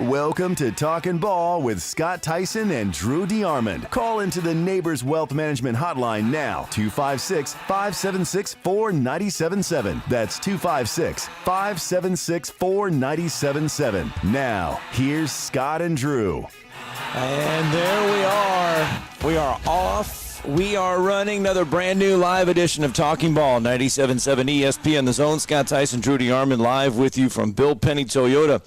Welcome to Talkin' Ball with Scott Theisen and Drew DeArmond. Call into the Neighbors Wealth Management Hotline now, 256-576-4977. That's 256-576-4977. Now, here's Scott and Drew. And there we are. We are off. We are running another brand new live edition of Talking Ball, 97.7 ESPN The Zone. Scott Theisen, Drew DeArmond live with you from Bill Penny Toyota.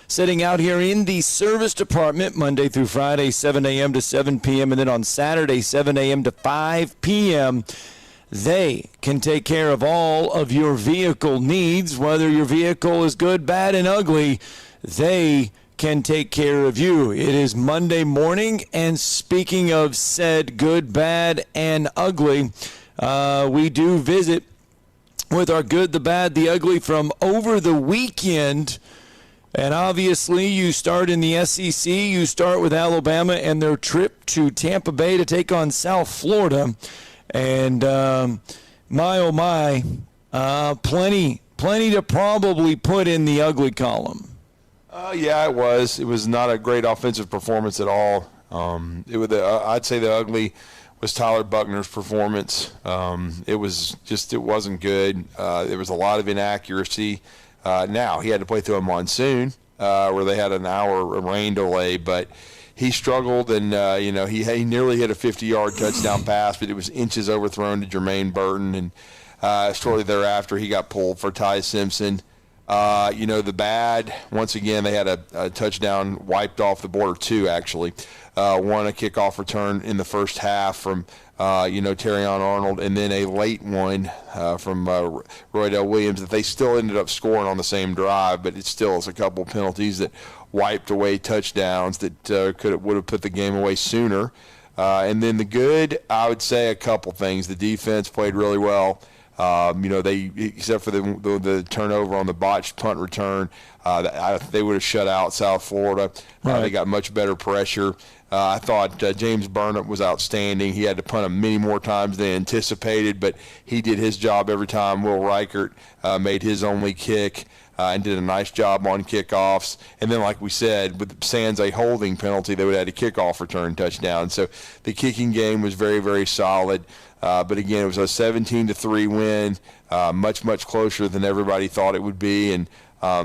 Sitting out here in the service department Monday through Friday, 7 a.m. to 7 p.m., and then on Saturday, 7 a.m. to 5 p.m., they can take care of all of your vehicle needs, whether your vehicle is good, bad, and ugly. They can take care of you. It is Monday morning, and speaking of said good, bad, and ugly, we do visit with our good, the bad, the ugly from over the weekend. And obviously, you start in the SEC. You start with Alabama and their trip to Tampa Bay to take on South Florida. And my, oh my, plenty to probably put in the ugly column. Yeah, it was. It was not a great offensive performance at all. I'd say the ugly was Tyler Buckner's performance. It wasn't good. There was a lot of inaccuracy. Now, he had to play through a monsoon where they had an hour rain delay, but he struggled, and he nearly hit a 50-yard touchdown pass, but it was inches overthrown to Jermaine Burton, and shortly thereafter he got pulled for Ty Simpson. The bad, once again, they had a touchdown wiped off the board, or two actually. One, a kickoff return in the first half from Terrion Arnold, and then a late one from Roydell Williams that they still ended up scoring on the same drive, but it still is a couple penalties that wiped away touchdowns that would have put the game away sooner. And then the good, I would say a couple things. The defense played really well. They, except for the turnover on the botched punt return, they would have shut out South Florida. Right. They got much better pressure. I thought James Burnett was outstanding. He had to punt him many more times than anticipated, but he did his job every time. Will Reichert made his only kick and did a nice job on kickoffs. And then, like we said, with sans a holding penalty, they would have had a kickoff return touchdown. So the kicking game was very, very solid. But again, it was a 17-3 win, much closer than everybody thought it would be. And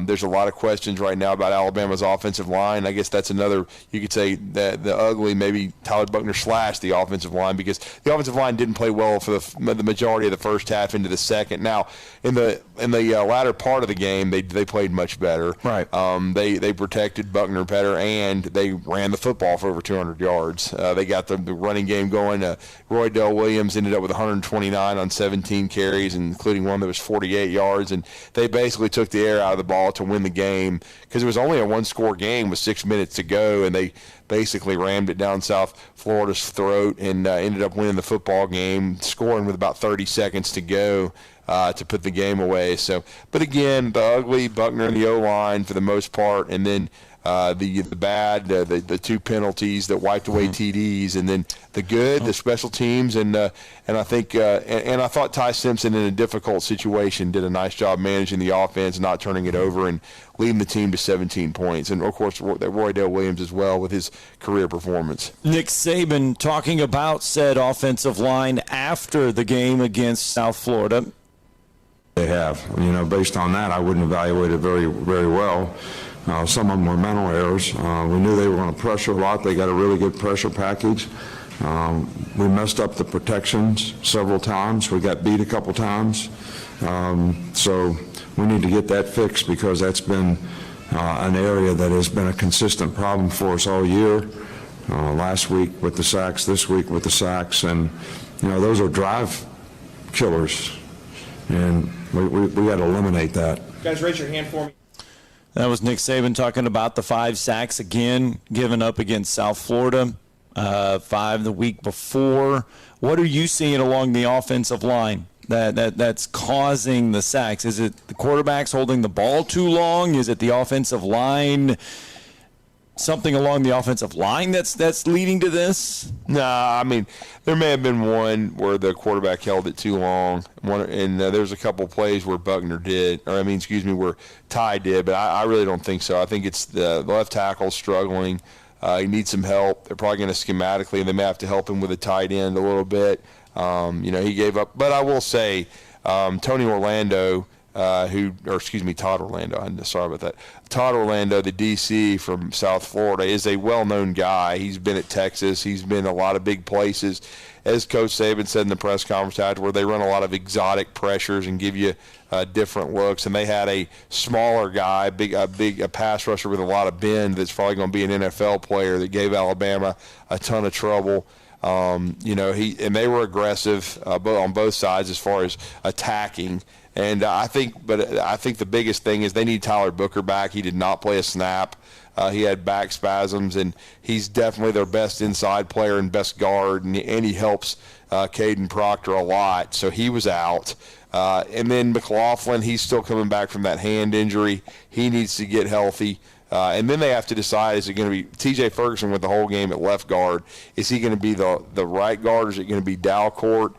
there's a lot of questions right now about Alabama's offensive line. I guess that's another, you could say, the ugly, maybe Tyler Buckner slashed the offensive line, because the offensive line didn't play well for the majority of the first half into the second. Now, in the latter part of the game, they played much better. Right. They protected Buckner better, and they ran the football for over 200 yards. They got the running game going. Roydell Williams ended up with 129 on 17 carries, including one that was 48 yards, and they basically took the air out of the ball to win the game, because it was only a one-score game with 6 minutes to go, and they basically rammed it down South Florida's throat and ended up winning the football game, scoring with about 30 seconds to go to put the game away. So, but again, the ugly, Buckner and the O-line for the most part, and then the bad, the two penalties that wiped away TDs, and then the good, the special teams, and I think and I thought Ty Simpson, in a difficult situation, did a nice job managing the offense, not turning it over, and leading the team to 17 points. And of course, Roydell Williams as well with his career performance. Nick Saban talking about said offensive line after the game against South Florida. They have, based on that, I wouldn't evaluate it very, very well. Some of them were mental errors. We knew they were going to pressure a lot. They got a really good pressure package. We messed up the protections several times. We got beat a couple times. So we need to get that fixed, because that's been an area that has been a consistent problem for us all year. Last week with the sacks, this week with the sacks, and those are drive killers, and we got to eliminate that. Guys, raise your hand for me. That was Nick Saban talking about the 5 sacks again given up against South Florida, 5 the week before. What are you seeing along the offensive line that's causing the sacks? Is it the quarterbacks holding the ball too long? Is it the offensive line something along the offensive line that's leading to this? Nah, I mean, there may have been one where the quarterback held it too long, and there's a couple plays where Buckner did, where Ty did, but I really don't think so. I think it's the left tackle struggling. He needs some help. They're probably going to schematically, and they may have to help him with a tight end a little bit. He gave up. But I will say, Todd Orlando, sorry about that. Todd Orlando, the DC from South Florida, is a well-known guy. He's been at Texas. He's been a lot of big places. As Coach Saban said in the press conference after, where they run a lot of exotic pressures and give you different looks. And they had a smaller guy, a pass rusher with a lot of bend that's probably going to be an NFL player that gave Alabama a ton of trouble. And they were aggressive on both sides as far as attacking. And I think the biggest thing is they need Tyler Booker back. He did not play a snap. He had back spasms, and he's definitely their best inside player and best guard, and he helps Caden Proctor a lot. So he was out. And then McLaughlin, he's still coming back from that hand injury. He needs to get healthy. And then they have to decide, is it going to be T.J. Ferguson with the whole game at left guard? Is he going to be the right guard, or is it going to be Dalcourt?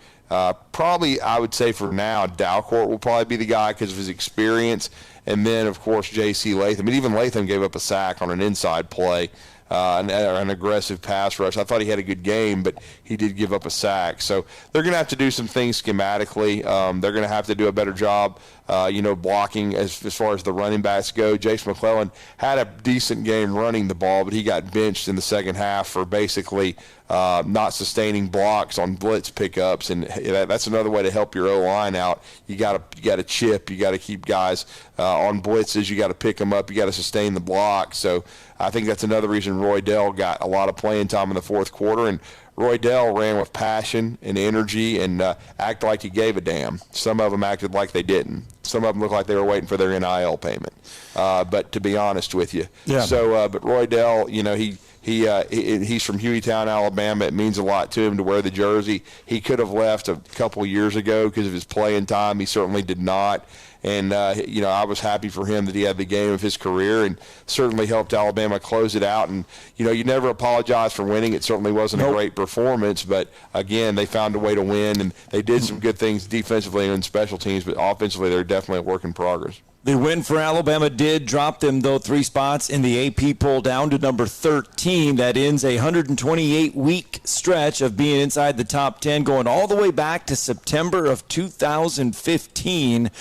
Probably, I would say for now, Dalcourt will probably be the guy because of his experience. And then, of course, J.C. Latham. And even Latham gave up a sack on an inside play, an aggressive pass rush. I thought he had a good game, but he did give up a sack. So they're going to have to do some things schematically. They're going to have to do a better job, blocking as far as the running backs go. Jace McClellan had a decent game running the ball, but he got benched in the second half for basically not sustaining blocks on blitz pickups, and that's another way to help your O-line out. You got to chip. You got to keep guys on blitzes. You got to pick them up. You got to sustain the block. So I think that's another reason Roy Dell got a lot of playing time in the fourth quarter, and Roy Dell ran with passion and energy and acted like he gave a damn. Some of them acted like they didn't. Some of them looked like they were waiting for their NIL payment. But to be honest with you, but Roy Dell, he's from Hueytown, Alabama. It means a lot to him to wear the jersey. He could have left a couple years ago because of his playing time. He certainly did not. And, I was happy for him that he had the game of his career and certainly helped Alabama close it out. And, you never apologize for winning. It certainly wasn't a great performance. But, again, they found a way to win. And they did some good things defensively and in special teams. But offensively, they're definitely a work in progress. The win for Alabama did drop them, though, 3 spots in the AP poll down to number 13. That ends a 128-week stretch of being inside the top 10, going all the way back to September of 2015.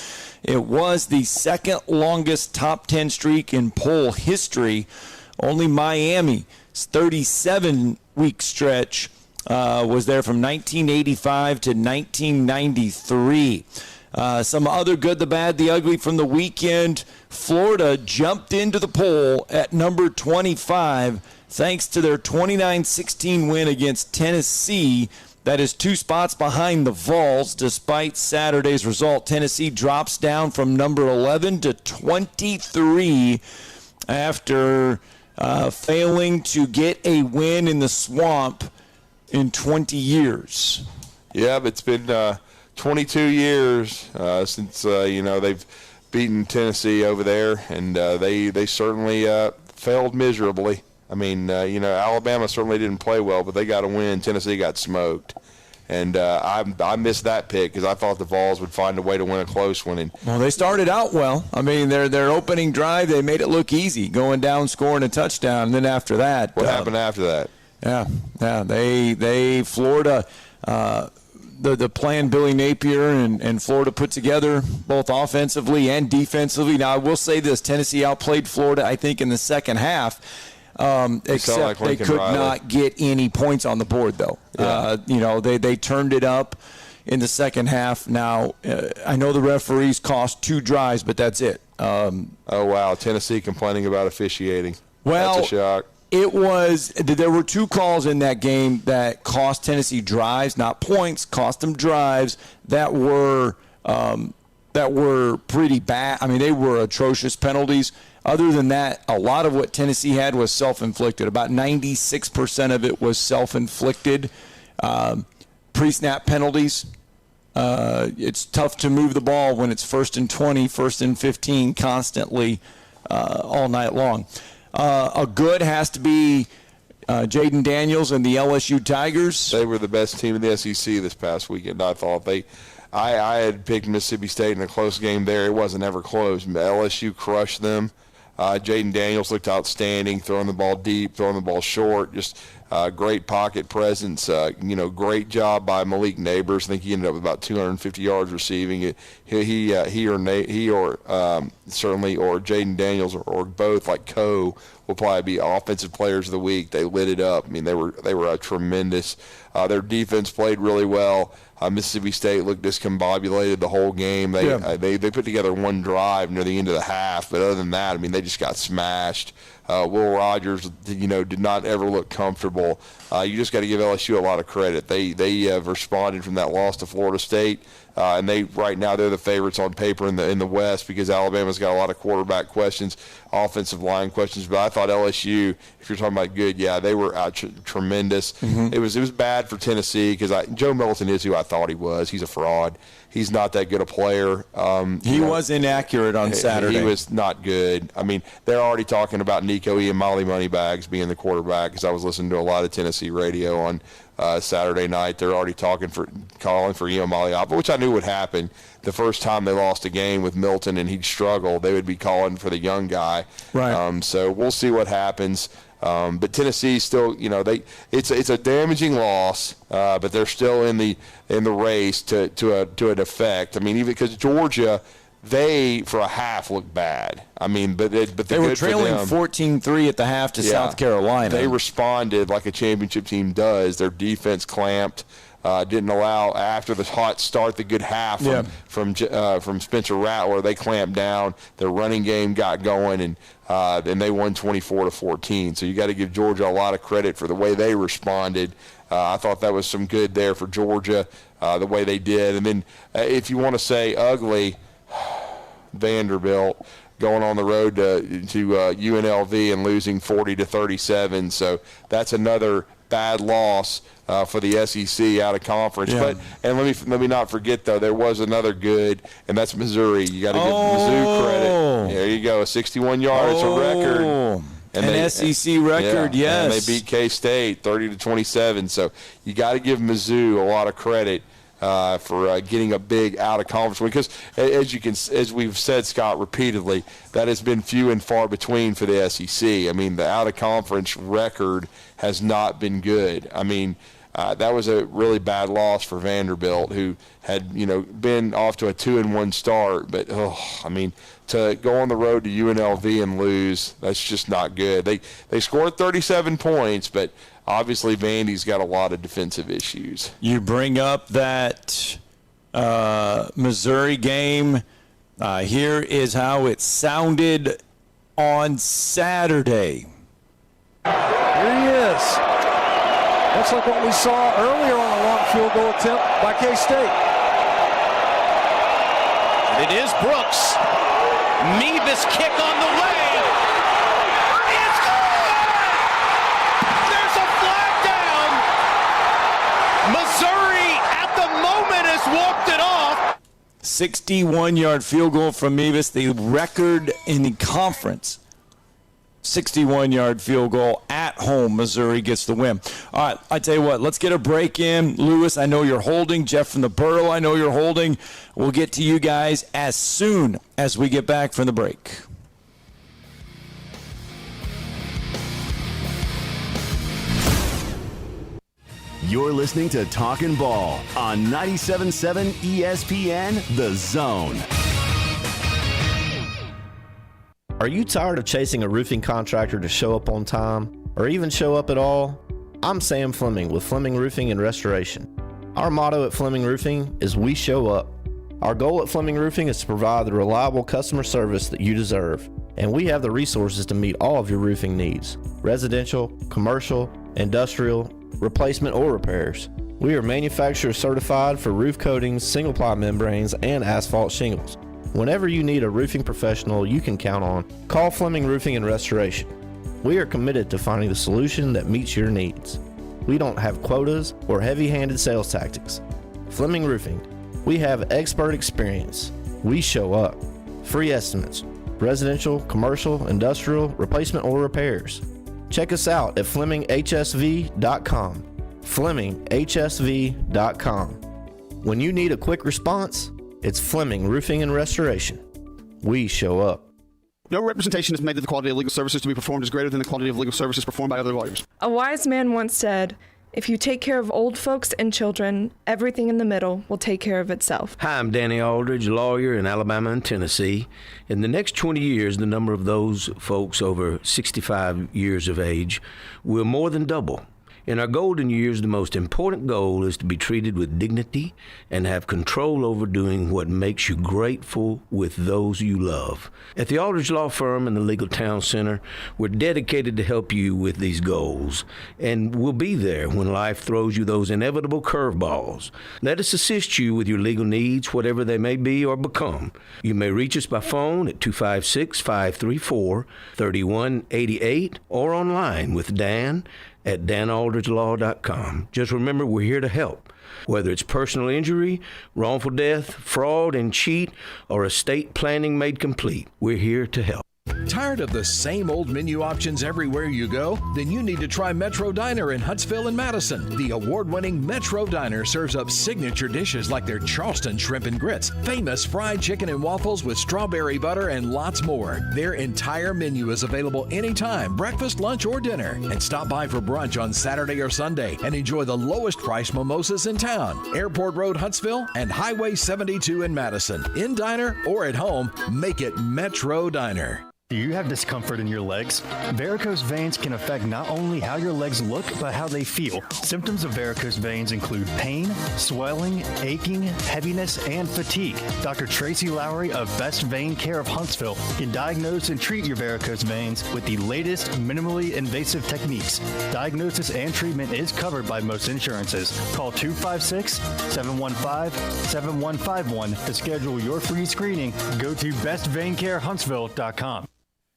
It was the second longest top 10 streak in poll history. Only Miami's 37-week stretch was there from 1985 to 1993. Some other good, the bad, the ugly from the weekend. Florida jumped into the poll at number 25 thanks to their 29-16 win against Tennessee. That is 2 spots behind the Vols. Despite Saturday's result, Tennessee drops down from number 11 to 23 after failing to get a win in the Swamp in 20 years. Yeah, but it's been 22 years since they've beaten Tennessee over there, and they certainly failed miserably. I mean, Alabama certainly didn't play well, but they got a win. Tennessee got smoked. And I missed that pick because I thought the Vols would find a way to win a close one. Well, they started out well. I mean, their opening drive, they made it look easy, going down, scoring a touchdown. And then after that. What happened after that? Yeah. Florida, the plan Billy Napier and Florida put together, both offensively and defensively. Now, I will say this, Tennessee outplayed Florida, I think, in the second half. Except they could not get any points on the board, though. Yeah. They turned it up in the second half. Now, I know the referees cost 2 drives, but that's it. Oh, wow. Tennessee complaining about officiating. Well, that's a shock. There were 2 calls in that game that cost Tennessee drives, not points, cost them drives that were pretty bad. I mean, they were atrocious penalties. Other than that, a lot of what Tennessee had was self-inflicted. About 96% of it was self-inflicted. Pre-snap penalties. It's tough to move the ball when it's 1st and 20, 1st and 15 constantly all night long. a good has to be Jaden Daniels and the LSU Tigers. They were the best team in the SEC this past weekend. I thought I had picked Mississippi State in a close game there. It wasn't ever close. LSU crushed them. Jaden Daniels looked outstanding, throwing the ball deep, throwing the ball short, just great pocket presence. Great job by Malik Neighbors. I think he ended up with about 250 yards receiving. He or Jaden Daniels or both, like will probably be offensive players of the week. They lit it up. I mean, they were tremendous. Their defense played really well. Mississippi State looked discombobulated the whole game. They put together one drive near the end of the half, but other than that, I mean, they just got smashed. Will Rogers, did not ever look comfortable. You just got to give LSU a lot of credit. They have responded from that loss to Florida State, and right now they're the favorites on paper in the West because Alabama's got a lot of quarterback questions, offensive line questions. But I thought LSU, if you're talking about good, they were tremendous. Mm-hmm. It was bad for Tennessee because Joe Milton is who I thought he was. He's a fraud. He's not that good a player. He was inaccurate on Saturday. He was not good. I mean, they're already talking about Nico Iamale Moneybags being the quarterback because I was listening to a lot of Tennessee radio on Saturday night. They're already calling for Iamale, which I knew would happen. The first time they lost a game with Milton and he'd struggle, they would be calling for the young guy. Right. So we'll see what happens. But Tennessee still, it's a damaging loss, but they're still in the race to an effect. I mean, even because Georgia, they for a half looked bad. I mean, but they were trailing 14-3 at the half to South Carolina. They responded like a championship team does. Their defense clamped. Didn't allow after the hot start, the good half from Spencer Rattler. They clamped down. Their running game got going, and they won 24-14. So you got to give Georgia a lot of credit for the way they responded. I thought that was some good there for Georgia, the way they did. And then if you want to say ugly, Vanderbilt going on the road to UNLV and losing 40-37. So that's another bad loss for the SEC out of conference. Yeah. And let me not forget though, there was another good, and that's Missouri. You got to give Mizzou credit. There you go, 61 yards, a record. An SEC record, yes. And they beat K-State 30-27. So you got to give Mizzou a lot of credit for getting a big out of conference win, because as we've said, Scott, repeatedly, that has been few and far between for the SEC. I mean, the out of conference record has not been good. I mean, that was a really bad loss for Vanderbilt, who had been off to a 2-1 start. But I mean, to go on the road to UNLV and lose, that's just not good. They scored 37 points, but obviously Vandy's got a lot of defensive issues. You bring up that Missouri game. Here is how it sounded on Saturday. Here he is. Looks like what we saw earlier on a long field goal attempt by K-State. It is Brooks. Mevis kick on the way. It's good! There's a flag down. Missouri at the moment has walked it off. 61-yard field goal from Mevis, the record in the conference. 61-yard field goal at home. Missouri gets the win. All right, I tell you what, let's get a break in. Lewis, I know you're holding. Jeff from the Borough, I know you're holding. We'll get to you guys as soon as we get back from the break. You're listening to Talkin' Ball on 97.7 ESPN, The Zone. Are you tired of chasing a roofing contractor to show up on time, or even show up at all? I'm Sam Fleming with Fleming Roofing and Restoration. Our motto at Fleming Roofing is we show up. Our goal at Fleming Roofing is to provide the reliable customer service that you deserve, and we have the resources to meet all of your roofing needs: residential, commercial, industrial, replacement, or repairs. We are manufacturer certified for roof coatings, single-ply membranes, and asphalt shingles. Whenever you need a roofing professional you can count on, call Fleming Roofing and Restoration. We are committed to finding the solution that meets your needs. We don't have quotas or heavy-handed sales tactics. Fleming Roofing, we have expert experience. We show up. Free estimates, residential, commercial, industrial, replacement, or repairs. Check us out at FlemingHSV.com. FlemingHSV.com. When you need a quick response, it's Fleming Roofing and Restoration. We show up. No representation is made that the quality of legal services to be performed is greater than the quality of legal services performed by other lawyers. A wise man once said, "If you take care of old folks and children, everything in the middle will take care of itself." Hi, I'm Danny Aldridge, lawyer in Alabama and Tennessee. In the next 20 years, the number of those folks over 65 years of age will more than double. In our golden years, the most important goal is to be treated with dignity and have control over doing what makes you grateful with those you love. At the Aldridge Law Firm and the Legal Town Center, we're dedicated to help you with these goals, and we'll be there when life throws you those inevitable curveballs. Let us assist you with your legal needs, whatever they may be or become. You may reach us by phone at 256-534-3188 or online with Dan at danaldridgelaw.com. Just remember, we're here to help. Whether it's personal injury, wrongful death, fraud and cheat, or estate planning made complete, we're here to help. Tired of the same old menu options everywhere you go? Then you need to try Metro Diner in Huntsville and Madison. The award-winning Metro Diner serves up signature dishes like their Charleston shrimp and grits, famous fried chicken and waffles with strawberry butter, and lots more. Their entire menu is available anytime, breakfast, lunch, or dinner. And stop by for brunch on Saturday or Sunday and enjoy the lowest price mimosas in town. Airport Road, Huntsville, and Highway 72 in Madison. In diner or at home, make it Metro Diner. Do you have discomfort in your legs? Varicose veins can affect not only how your legs look, but how they feel. Symptoms of varicose veins include pain, swelling, aching, heaviness, and fatigue. Dr. Tracy Lowry of Best Vein Care of Huntsville can diagnose and treat your varicose veins with the latest minimally invasive techniques. Diagnosis and treatment is covered by most insurances. Call 256-715-7151 to schedule your free screening. Go to bestveincarehuntsville.com.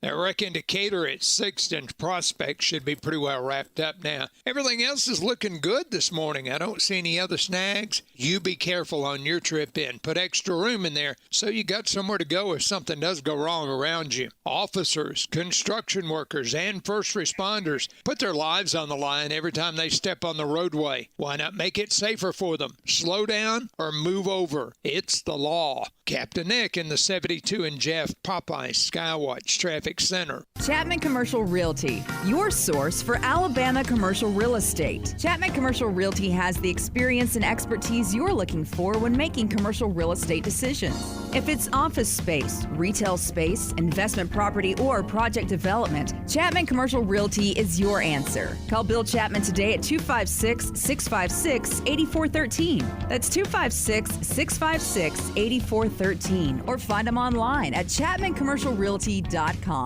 I reckon Decatur at 6th and Prospect should be pretty well wrapped up now. Everything else is looking good this morning. I don't see any other snags. You be careful on your trip in. Put extra room in there so you got somewhere to go if something does go wrong around you. Officers, construction workers, and first responders put their lives on the line every time they step on the roadway. Why not make it safer for them? Slow down or move over. It's the law. Captain Nick in the 72 and Jeff Popeye Skywatch Traffic Center. Chapman Commercial Realty, your source for Alabama commercial real estate. Chapman Commercial Realty has the experience and expertise you're looking for when making commercial real estate decisions. If it's office space, retail space, investment property, or project development, Chapman Commercial Realty is your answer. Call Bill Chapman today at 256-656-8413. That's 256-656-8413. Or find them online at chapmancommercialrealty.com.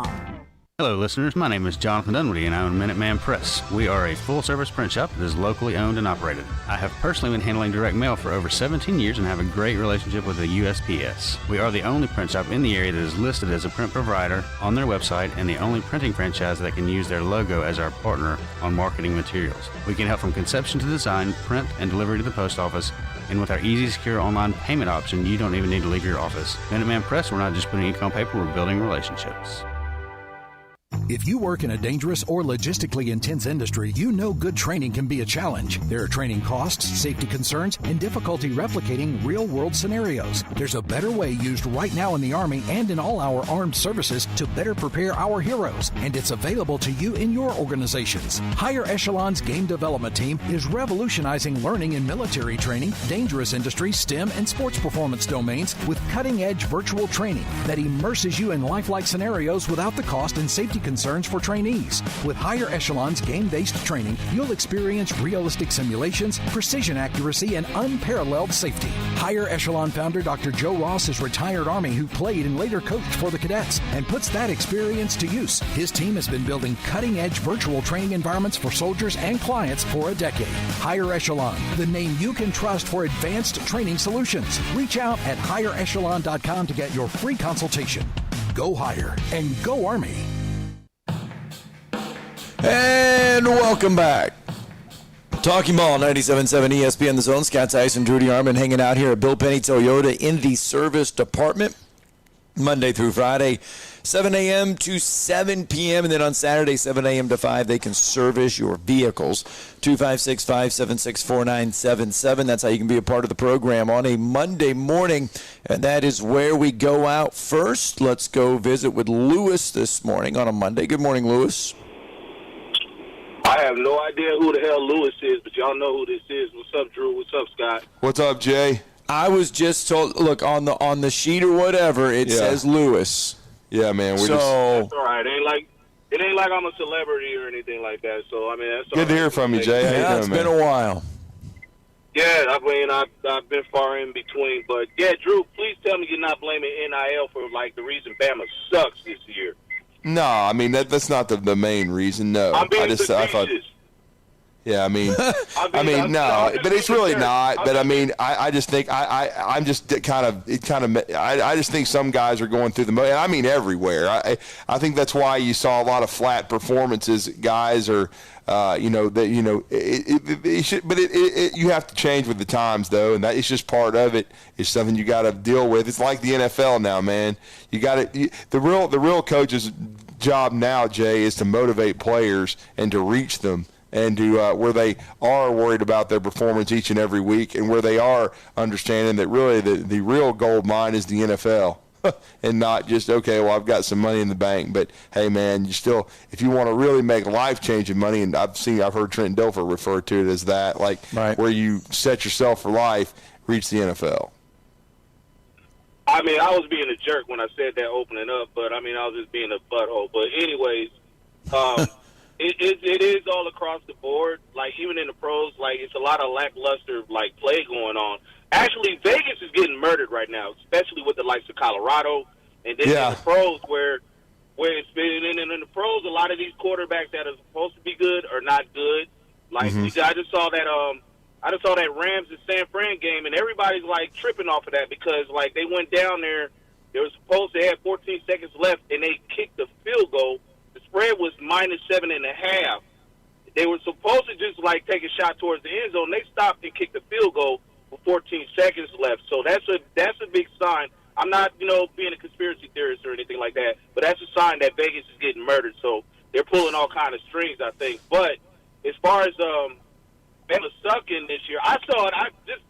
Hello, listeners. My name is Jonathan Dunwoody, and I own Minuteman Press. We are a full-service print shop that is locally owned and operated. I have personally been handling direct mail for over 17 years and have a great relationship with the USPS. We are the only print shop in the area that is listed as a print provider on their website and the only printing franchise that can use their logo as our partner on marketing materials. We can help from conception to design, print, and delivery to the post office. And with our easy, secure online payment option, you don't even need to leave your office. Minuteman Press, we're not just putting ink on paper, we're building relationships. If you work in a dangerous or logistically intense industry, you know good training can be a challenge. There are training costs, safety concerns, and difficulty replicating real-world scenarios. There's a better way used right now in the Army and in all our armed services to better prepare our heroes, and it's available to you in your organizations. Higher Echelon's Game Development Team is revolutionizing learning in military training, dangerous industry, STEM, and sports performance domains with cutting-edge virtual training that immerses you in lifelike scenarios without the cost and safety concerns for trainees. With Higher Echelon's game-based training, you'll experience realistic simulations, precision accuracy, and unparalleled safety. Higher Echelon founder Dr. Joe Ross is retired Army who played and later coached for the cadets and puts that experience to use. His team has been building cutting-edge virtual training environments for soldiers and clients for a decade. Higher Echelon, the name you can trust for advanced training solutions. Reach out at higherechelon.com to get your free consultation. Go Higher and go Army. And welcome back. Talking Ball, 97.7 ESPN The Zone. Scott Tyson, Drew DeArmond hanging out here at Bill Penny Toyota in the service department. Monday through Friday, 7 a.m. to 7 p.m. And then on Saturday, 7 a.m. to 5, they can service your vehicles. 256-576-4977. That's how you can be a part of the program on a Monday morning. And that is where we go out first. Let's go visit with Lewis this morning on a Monday. Good morning, Lewis. I have no idea who the hell Lewis is, but y'all know who this is. What's up, Drew? What's up, Scott? What's up, Jay? I was just told, look, on the sheet or whatever, it says Lewis. Yeah, man. That's all right. It ain't like I'm a celebrity or anything like that. So I mean, that's good to hear from you, Jay. How you doing, it's been a while. Yeah, I mean, I've been far in between, but yeah, Drew, please tell me you're not blaming NIL for like the reason Bama sucks this year. No, I mean that's not the main reason. No, I'm being I thought. Yeah, I mean, no, but it's really not. But I mean, I just think I'm just I just think some guys are going through and I mean everywhere. I think that's why you saw a lot of flat performances. Guys are, you have to change with the times though, and that is just part of it. It's something you got to deal with. It's like the NFL now, man. You got to the real coach's job now, Jay, is to motivate players and to reach them. And to where they are worried about their performance each and every week, and where they are understanding that really the real gold mine is the NFL, and not just, okay, well, I've got some money in the bank, but hey, man, you still, if you want to really make life-changing money, and I've heard Trent Dilfer refer to it as that, like where you set yourself for life, reach the NFL. I mean, I was being a jerk when I said that opening up, but I mean, I was just being a butthole. But anyways, It is all across the board. Like, even in the pros, like, it's a lot of lackluster, like, play going on. Actually, Vegas is getting murdered right now, especially with the likes of Colorado. And then in the pros, where it's been in the pros, a lot of these quarterbacks that are supposed to be good are not good. Like, I just saw that Rams and San Fran game, and everybody's, like, tripping off of that because, like, they went down there. They were supposed to have 14 seconds left, and they kicked the field goal. Spread was -7.5. They were supposed to just like take a shot towards the end zone. They stopped and kicked the field goal with 14 seconds left. So that's a big sign. I'm not, being a conspiracy theorist or anything like that, but that's a sign that Vegas is getting murdered. So they're pulling all kind of strings, I think. But as far as Bama sucking this year, I saw it.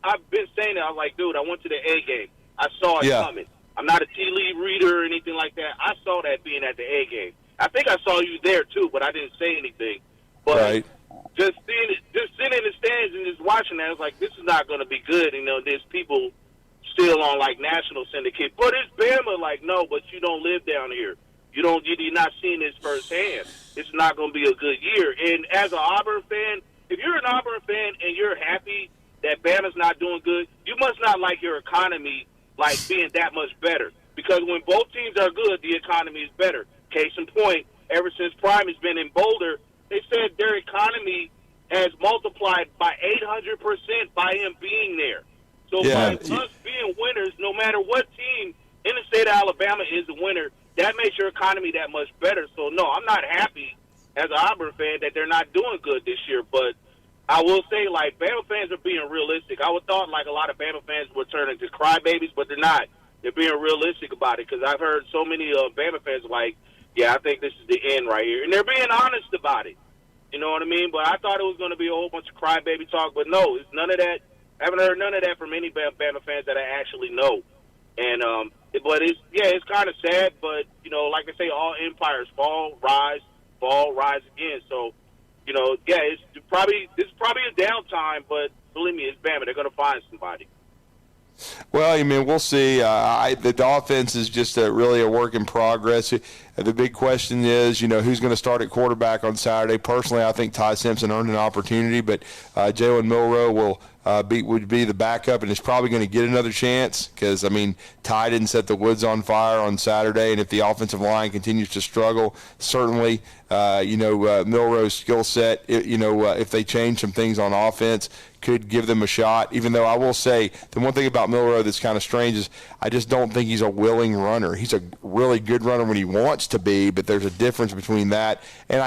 I've been saying it. I was like, dude, I went to the A game. I saw it coming. I'm not a tea leaf reader or anything like that. I saw that being at the A game. I think I saw you there too, but I didn't say anything. But just sitting in the stands and just watching that, I was like, this is not going to be good. There's people still on like national syndicate, but it's Bama. Like, no, but you don't live down here. You're not seeing this firsthand. It's not going to be a good year. And as an Auburn fan, if you're an Auburn fan and you're happy that Bama's not doing good, you must not like your economy like being that much better. Because when both teams are good, the economy is better. Case in point, ever since Prime has been in Boulder, they said their economy has multiplied by 800% by him being there. So by us being winners, no matter what team in the state of Alabama is a winner, that makes your economy that much better. So, no, I'm not happy as an Auburn fan that they're not doing good this year. But I will say, like, Bama fans are being realistic. I would thought, like, a lot of Bama fans would turn into crybabies, but they're not. They're being realistic about it because I've heard so many Bama fans like, yeah, I think this is the end right here. And they're being honest about it. You know what I mean? But I thought it was going to be a whole bunch of crybaby talk. But no, it's none of that. I haven't heard none of that from any Bama fans that I actually know. And but it's kind of sad. But like I say, all empires fall, rise again. So this is probably a downtime. But believe me, it's Bama. They're going to find somebody. Well, I mean, we'll see. The offense is just really a work in progress. The big question is, who's going to start at quarterback on Saturday. Personally, I think Ty Simpson earned an opportunity, but Jalen Milroe would be the backup, and is probably going to get another chance because, I mean, Ty didn't set the woods on fire on Saturday, and if the offensive line continues to struggle, certainly, Milroe's skill set, if they change some things on offense, could give them a shot, even though I will say the one thing about Milroe that's kind of strange is I just don't think he's a willing runner. He's a really good runner when he wants to be, but there's a difference between that. And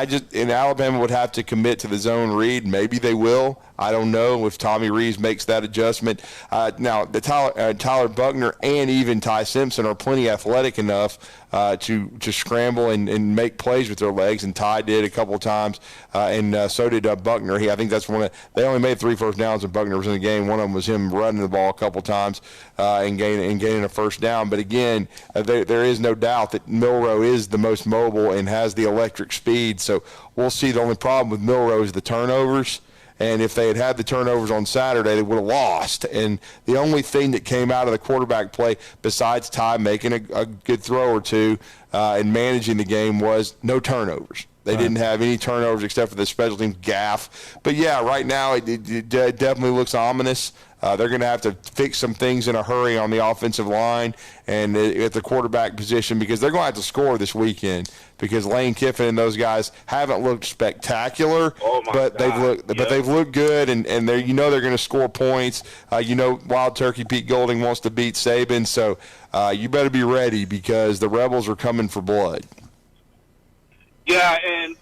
Alabama would have to commit to the zone read. Maybe they will. I don't know if Tommy Reed Breeze makes that adjustment. Now, the Tyler Buckner and even Ty Simpson are plenty athletic enough to scramble and make plays with their legs, and Ty did a couple of times, and so did Buckner. I think that's they only made 3 first downs when Buckner was in the game. One of them was him running the ball a couple of times and gaining a first down. But again, there is no doubt that Milroe is the most mobile and has the electric speed. So we'll see. The only problem with Milroe is the turnovers. And if they had the turnovers on Saturday, they would have lost. And the only thing that came out of the quarterback play, besides Ty making a good throw or two and managing the game, was no turnovers. They didn't have any turnovers except for the special teams gaff. But, yeah, right now it definitely looks ominous. They're going to have to fix some things in a hurry on the offensive line and at the quarterback position, because they're going to have to score this weekend, because Lane Kiffin and those guys haven't looked spectacular, but they've looked good, and they're they're going to score points. Wild Turkey Pete Golding wants to beat Saban, so you better be ready, because the Rebels are coming for blood. Yeah, and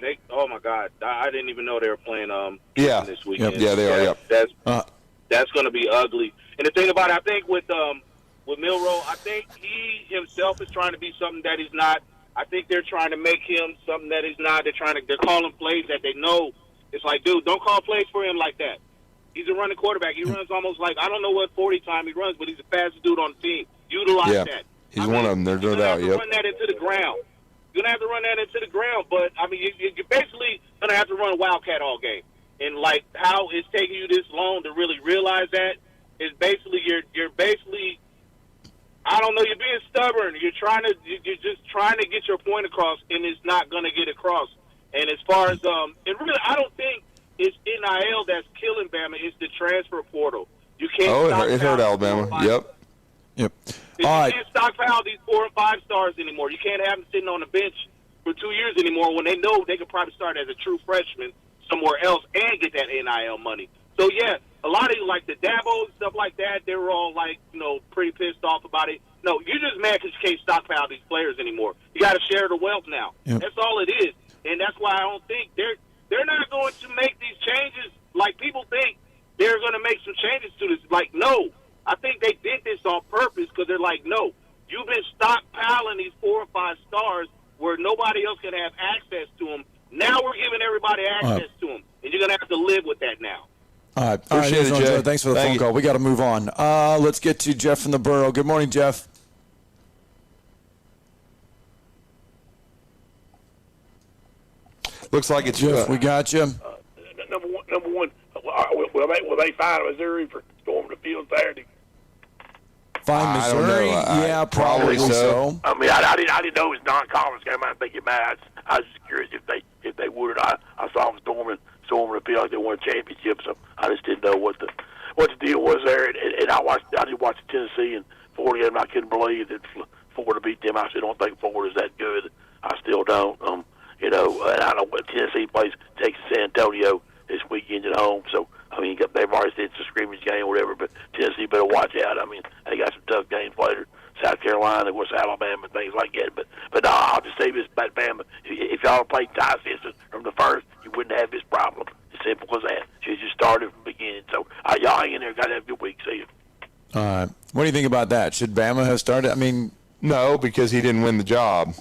they. Oh my God, I didn't even know they were playing. This weekend. Yeah, they are. Yep. That's going to be ugly. And the thing about it, I think with Milroe, I think he himself is trying to be something that he's not. I think they're trying to make him something that he's not. They're calling plays that they know. It's like, dude, don't call plays for him like that. He's a running quarterback. He runs almost like, I don't know what 40 time he runs, but he's the fastest dude on the team. Utilize that. He's one of them. There's no doubt. Run that into the ground. You're going to have to run that into the ground, but, I mean, you're basically going to have to run Wildcat all game. And, how it's taking you this long to really realize that is basically you're basically, I don't know, you're being stubborn. You're just trying to get your point across, and it's not going to get across. And as far as, and really, I don't think it's NIL that's killing Bama. It's the transfer portal. You can't it hurt Alabama. Yep. You can't stockpile these 4 and 5 stars anymore. You can't have them sitting on the bench for 2 years anymore when they know they could probably start as a true freshman somewhere else and get that NIL money. So, yeah, a lot of you, like the Dabos and stuff like that, they were all, pretty pissed off about it. No, you're just mad because you can't stockpile these players anymore. You got to share the wealth now. Yep. That's all it is. And that's why I don't think they're not going to make these changes like people think they're going to make some changes to this. No. I think they did this on purpose because they're like, no, you've been stockpiling these 4 or 5 stars where nobody else can have access to them. Now we're giving everybody access to them, and you're going to have to live with that now. All right. Appreciate it, Jeff. Thanks for the phone call. We got to move on. Let's get to Jeff from the Borough. Good morning, Jeff. Looks like it's Jeff. We got you. Number one, will they fine Missouri for storming the field Saturday? Fine Missouri? Yeah, probably so. I mean, I didn't know it was non-conference game. I didn't think it mattered. I was just curious if they would. I saw them storming the field like they won a championship. So I just didn't know what the deal was there. And I did watch Tennessee and Florida, and I couldn't believe that Florida beat them. I still don't think Florida's that good. I still don't. And I know Tennessee plays Texas San Antonio this weekend at home. So I mean, they've already said it's a scrimmage game or whatever, but Tennessee better watch out. I mean, they got some tough games later. South Carolina, of course, Alabama, and things like that. But no, I'll just say this about Bama. If y'all played Ty Simpson from the first, you wouldn't have this problem. As simple as that. She just started from the beginning. So y'all hang in there. Got to have a good week. See you. All right. What do you think about that? Should Bama have started? I mean, no, because he didn't win the job.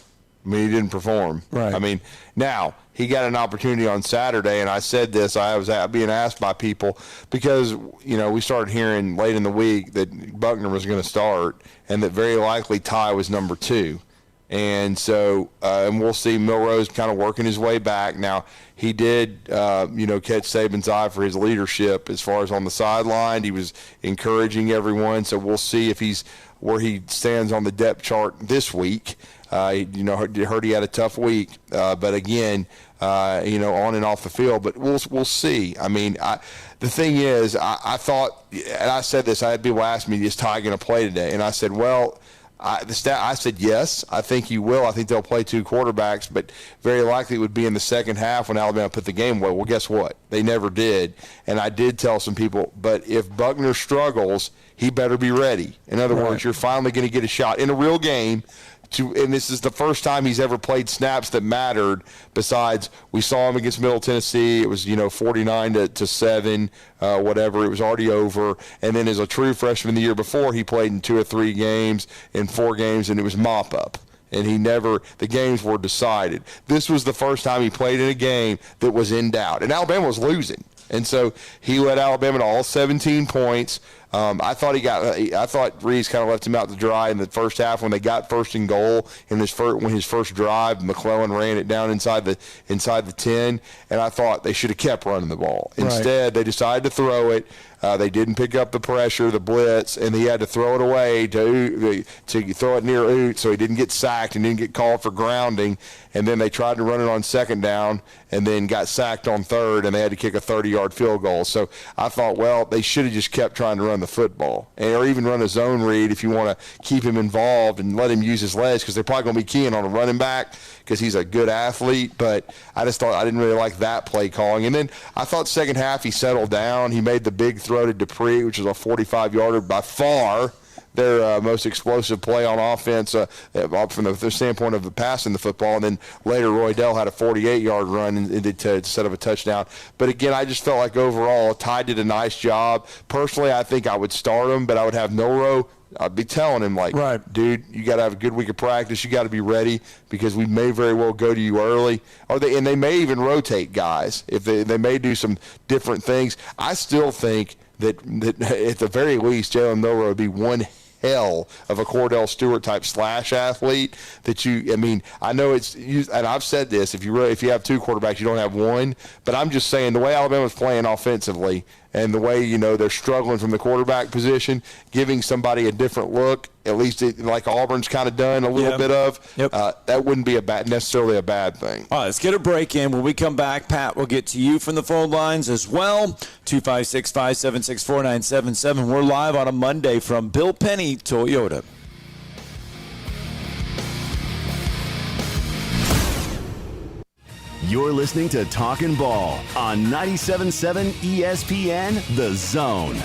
I mean, he didn't perform. Right. I mean, now he got an opportunity on Saturday, and I said this. I was being asked by people because, we started hearing late in the week that Buckner was going to start and that very likely Ty was number 2. And so, and we'll see Milroe's kind of working his way back. Now, he did, catch Saban's eye for his leadership as far as on the sideline. He was encouraging everyone. So we'll see if he's where he stands on the depth chart this week. Heard he had a tough week, but again, on and off the field. But we'll see. I mean, the thing is, I thought, and I said this. I had people ask me, is Ty going to play today? And I said, well, I said yes. I think he will. I think they'll play 2 quarterbacks, but very likely it would be in the second half when Alabama put the game away. Well, guess what? They never did. And I did tell some people, but if Buckner struggles, he better be ready. In other words, you're finally going to get a shot in a real game and this is the first time he's ever played snaps that mattered. Besides, we saw him against Middle Tennessee. It was 49-7, whatever. It was already over. And then as a true freshman the year before, he played in 2 or 3 games, in 4 games, and it was mop up. And the games were decided. This was the first time he played in a game that was in doubt. And Alabama was losing. And so he led Alabama to all 17 points. I thought Reeves kind of left him out to dry in the first half when they got first and goal when his first drive, McClellan ran it down inside the 10, and I thought they should have kept running the ball. Instead, they decided to throw it. They didn't pick up the pressure, the blitz, and he had to throw it away to throw it near Oot so he didn't get sacked and didn't get called for grounding. And then they tried to run it on second down and then got sacked on third, and they had to kick a 30-yard field goal. So I thought, well, they should have just kept trying to run the football, or even run a zone read if you want to keep him involved and let him use his legs, because they're probably going to be keying on a running back because he's a good athlete. But I just thought I didn't really like that play calling. And then I thought second half he settled down. He made the big throw to Dupree, which was a 45-yarder, by far their most explosive play on offense from the standpoint of passing the football. And then later Roy Dell had a 48-yard run instead of a touchdown. But again, I just felt like overall Ty did a nice job. Personally, I think I would start him, but I would have Milroe. I'd be telling him, dude, you got to have a good week of practice. You got to be ready, because we may very well go to you early. And they may even rotate guys. If they may do some different things. I still think that at the very least, Jalen Milroe would be one hell of a Cordell Stewart type slash athlete I know and I've said this, if you have 2 quarterbacks, you don't have one, but I'm just saying the way Alabama's playing offensively and the way, they're struggling from the quarterback position, giving somebody a different look, at least like Auburn's kind of done a little bit of, that wouldn't be necessarily a bad thing. All right, let's get a break in. When we come back, Pat will get to you from the phone lines as well. 256-576-4977. We're live on a Monday from Bill Penny Toyota. You're listening to Talkin' Ball on 97.7 ESPN, The Zone.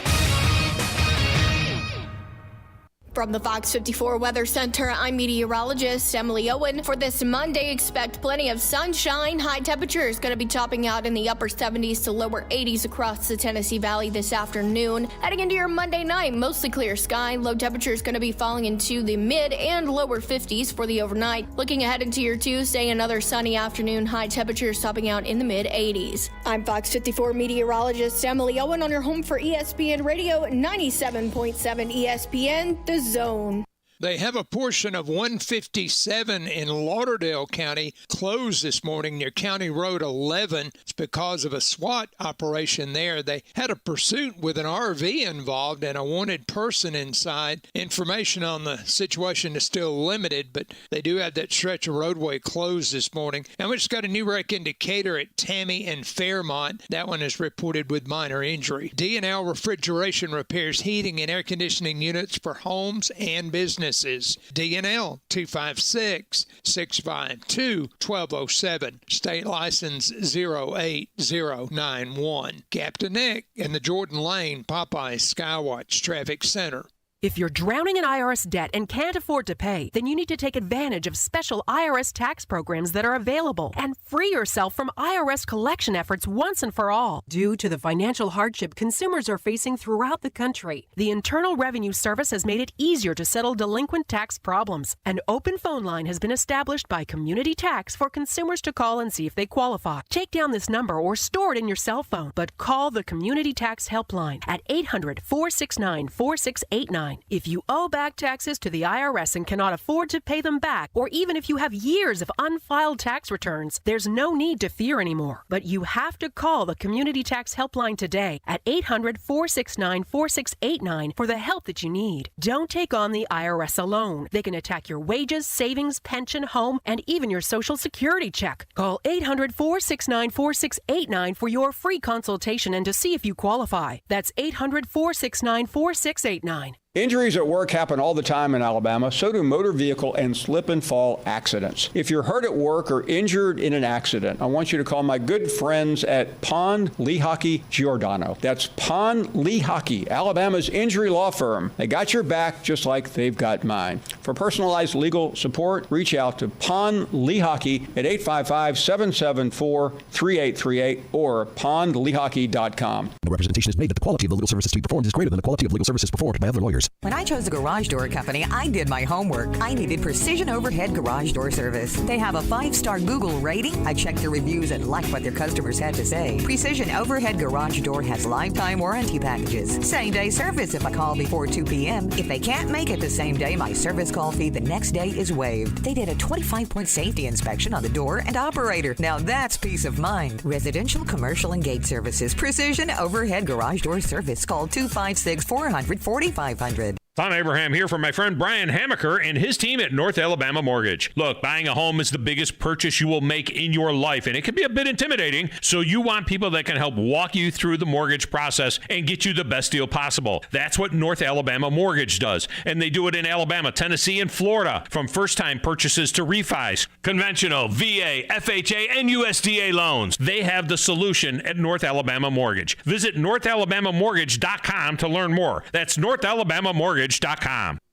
From the Fox 54 Weather Center, I'm meteorologist Emily Owen. For this Monday, expect plenty of sunshine. High temperatures going to be topping out in the upper 70s to lower 80s across the Tennessee Valley this afternoon. Heading into your Monday night, mostly clear sky. Low temperatures going to be falling into the mid and lower 50s for the overnight. Looking ahead into your Tuesday, another sunny afternoon. High temperatures topping out in the mid 80s. I'm Fox 54 meteorologist Emily Owen on your home for ESPN Radio 97.7 ESPN, The Zone. They have a portion of 157 in Lauderdale County closed this morning near County Road 11. It's because of a SWAT operation there. They had a pursuit with an RV involved and a wanted person inside. Information on the situation is still limited, but they do have that stretch of roadway closed this morning. And we just got a new wreck in Decatur at Tammy and Fairmont. That one is reported with minor injury. D&L Refrigeration repairs heating and air conditioning units for homes and businesses. D&L 256-652-1207. State license 08091. Captain Nick in the Jordan Lane Popeye Skywatch Traffic Center. If you're drowning in IRS debt and can't afford to pay, then you need to take advantage of special IRS tax programs that are available and free yourself from IRS collection efforts once and for all. Due to the financial hardship consumers are facing throughout the country, the Internal Revenue Service has made it easier to settle delinquent tax problems. An open phone line has been established by Community Tax for consumers to call and see if they qualify. Take down this number or store it in your cell phone, but call the Community Tax Helpline at 800-469-4689. If you owe back taxes to the IRS and cannot afford to pay them back, or even if you have years of unfiled tax returns, there's no need to fear anymore. But you have to call the Community Tax Helpline today at 800-469-4689 for the help that you need. Don't take on the IRS alone. They can attack your wages, savings, pension, home, and even your Social Security check. Call 800-469-4689 for your free consultation and to see if you qualify. That's 800-469-4689. Injuries at work happen all the time in Alabama. So do motor vehicle and slip and fall accidents. If you're hurt at work or injured in an accident, I want you to call my good friends at Pond, Lehocky, Giordano. That's Pond, Lehocky, Alabama's injury law firm. They got your back just like they've got mine. For personalized legal support, reach out to Pond Lee Hockey at 855-774-3838 or pondleehockey.com. The representation is made that the quality of the legal services to be performed is greater than the quality of legal services performed by other lawyers. When I chose a garage door company, I did my homework. I needed Precision Overhead Garage Door Service. They have a 5-star Google rating. I checked the reviews and liked what their customers had to say. Precision Overhead Garage Door has lifetime warranty packages. Same-day service if I call before 2 p.m. If they can't make it the same day, my service call fee the next day is waived. They did a 25-point safety inspection on the door and operator. Now that's peace of mind. Residential, commercial, and gate services. Precision Overhead Garage Door Service. Call 256-400-4500. Tom Abraham here from my friend Brian Hamaker and his team at North Alabama Mortgage. Look, buying a home is the biggest purchase you will make in your life, and it can be a bit intimidating, so you want people that can help walk you through the mortgage process and get you the best deal possible. That's what North Alabama Mortgage does, and they do it in Alabama, Tennessee, and Florida, from first-time purchases to refis, conventional, VA, FHA, and USDA loans. They have the solution at North Alabama Mortgage. Visit NorthAlabamaMortgage.com to learn more. That's NorthAlabamaMortgage.com.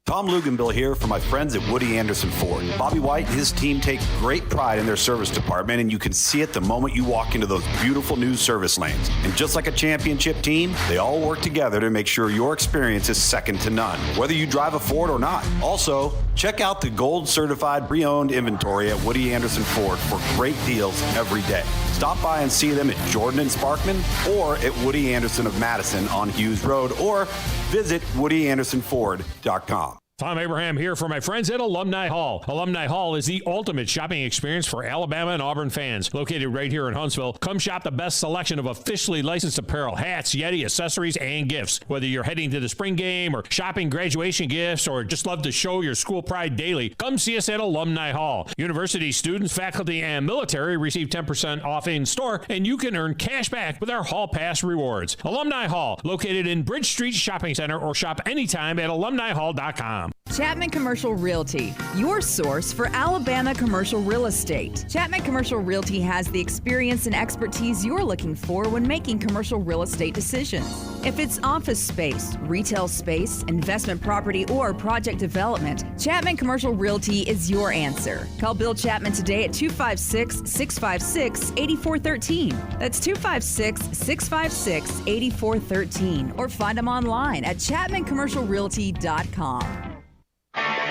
Tom Luganbill here from my friends at Woody Anderson Ford. Bobby White and his team take great pride in their service department, and you can see it the moment you walk into those beautiful new service lanes. And just like a championship team, they all work together to make sure your experience is second to none, whether you drive a Ford or not. Also, check out the gold certified pre-owned inventory at Woody Anderson Ford for great deals every day. Stop by and see them at Jordan and Sparkman or at Woody Anderson of Madison on Hughes Road, or visit WoodyAndersonFord.com. Tom Abraham here for my friends at Alumni Hall. Alumni Hall is the ultimate shopping experience for Alabama and Auburn fans. Located right here in Huntsville, come shop the best selection of officially licensed apparel, hats, Yeti, accessories, and gifts. Whether you're heading to the spring game or shopping graduation gifts or just love to show your school pride daily, come see us at Alumni Hall. University students, faculty, and military receive 10% off in store, and you can earn cash back with our Hall Pass rewards. Alumni Hall, located in Bridge Street Shopping Center, or shop anytime at alumnihall.com. Chapman Commercial Realty, your source for Alabama commercial real estate. Chapman Commercial Realty has the experience and expertise you're looking for when making commercial real estate decisions. If it's office space, retail space, investment property, or project development, Chapman Commercial Realty is your answer. Call Bill Chapman today at 256-656-8413. That's 256-656-8413. Or find them online at chapmancommercialrealty.com.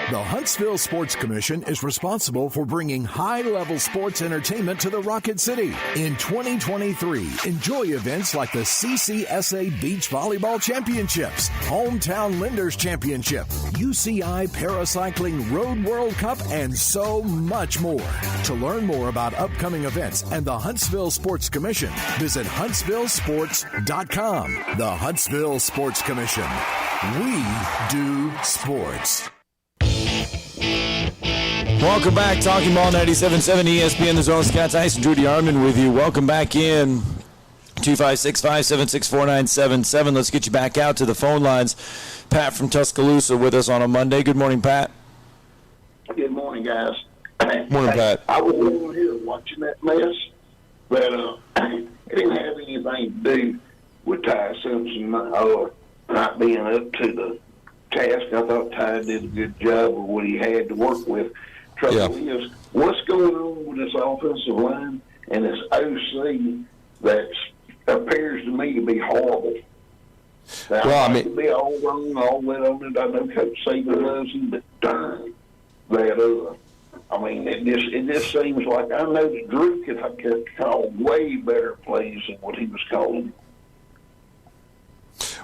The Huntsville Sports Commission is responsible for bringing high-level sports entertainment to the Rocket City. In 2023, enjoy events like the CCSA Beach Volleyball Championships, Hometown Lenders Championship, UCI Paracycling Road World Cup, and so much more. To learn more about upcoming events and the Huntsville Sports Commission, visit huntsvillesports.com. The Huntsville Sports Commission. We do sports. Welcome back. Talking Ball 97.7 ESPN The Zone. Scott Tyson, Drew DeArmond with you. Welcome back in. 256-576-4977. Let's get you back out to the phone lines. Pat from Tuscaloosa with us on a Monday. Good morning, Pat. Good morning, guys. Morning, Pat. I was over here watching that mess, but it didn't have anything to do with Ty Simpson not being up to the task. I thought Ty did a good job with what he had to work with. Trouble is, what's going on with this offensive line and this OC that appears to me to be horrible? Now, well, I mean, to be all wrong, all that on it. I know Coach Saban loves him, but darn that. I mean, it just seems like I know that Drew could call way better plays than what he was calling.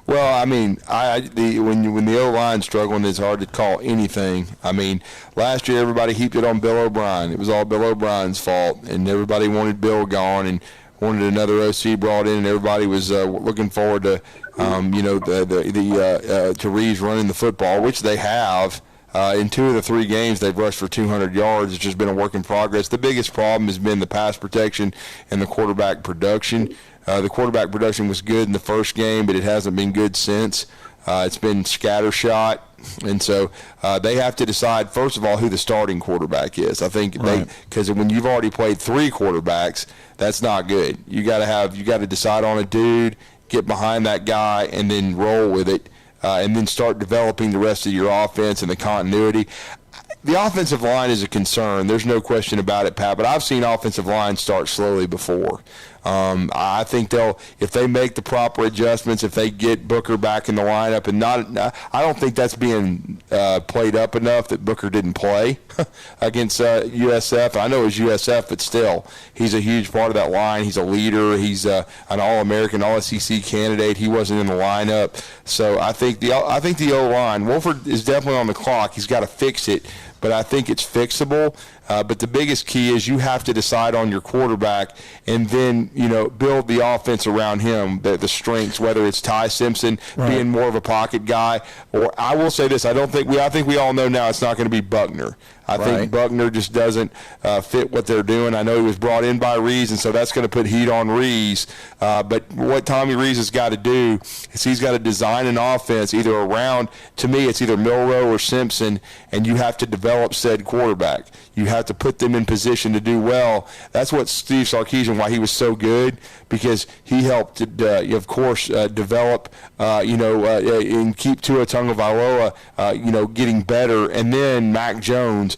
Well, I mean, when the O-line's struggling, it's hard to call anything. I mean, last year everybody heaped it on Bill O'Brien. It was all Bill O'Brien's fault, and everybody wanted Bill gone and wanted another OC brought in, and everybody was looking forward to, to Reeves running the football, which they have. In 2 of the 3 games, they've rushed for 200 yards. It's just been a work in progress. The biggest problem has been the pass protection and the quarterback production. The quarterback production was good in the first game, but it hasn't been good since. It's been scattershot. And so they have to decide, first of all, who the starting quarterback is. I think because when you've already played 3 quarterbacks, that's not good. You got to decide on a dude, get behind that guy, and then roll with it. and then start developing the rest of your offense and the continuity. The offensive line is a concern. There's no question about it, Pat, but I've seen offensive lines start slowly before. I think if they make the proper adjustments, if they get Booker back in the lineup, and I don't think that's being played up enough that Booker didn't play against USF. I know it was USF, but still, he's a huge part of that line. He's a leader. He's an All-American, All-SEC candidate. He wasn't in the lineup, so I think the O-line, Wolford is definitely on the clock. He's got to fix it, but I think it's fixable. But the biggest key is you have to decide on your quarterback and then, build the offense around him, the strengths, whether it's Ty Simpson being more of a pocket guy, or I will say this, I think we all know now it's not going to be Buckner. I think Buckner just doesn't fit what they're doing. I know he was brought in by Rees, and so that's going to put heat on Rees. But what Tommy Rees has got to do is he's got to design an offense either around, to me, it's either Milroe or Simpson, and you have to develop said quarterback. You have to put them in position to do well. That's what Steve Sarkisian, why he was so good, because he helped, of course, develop, and keep Tua Tagovailoa, getting better. And then Mac Jones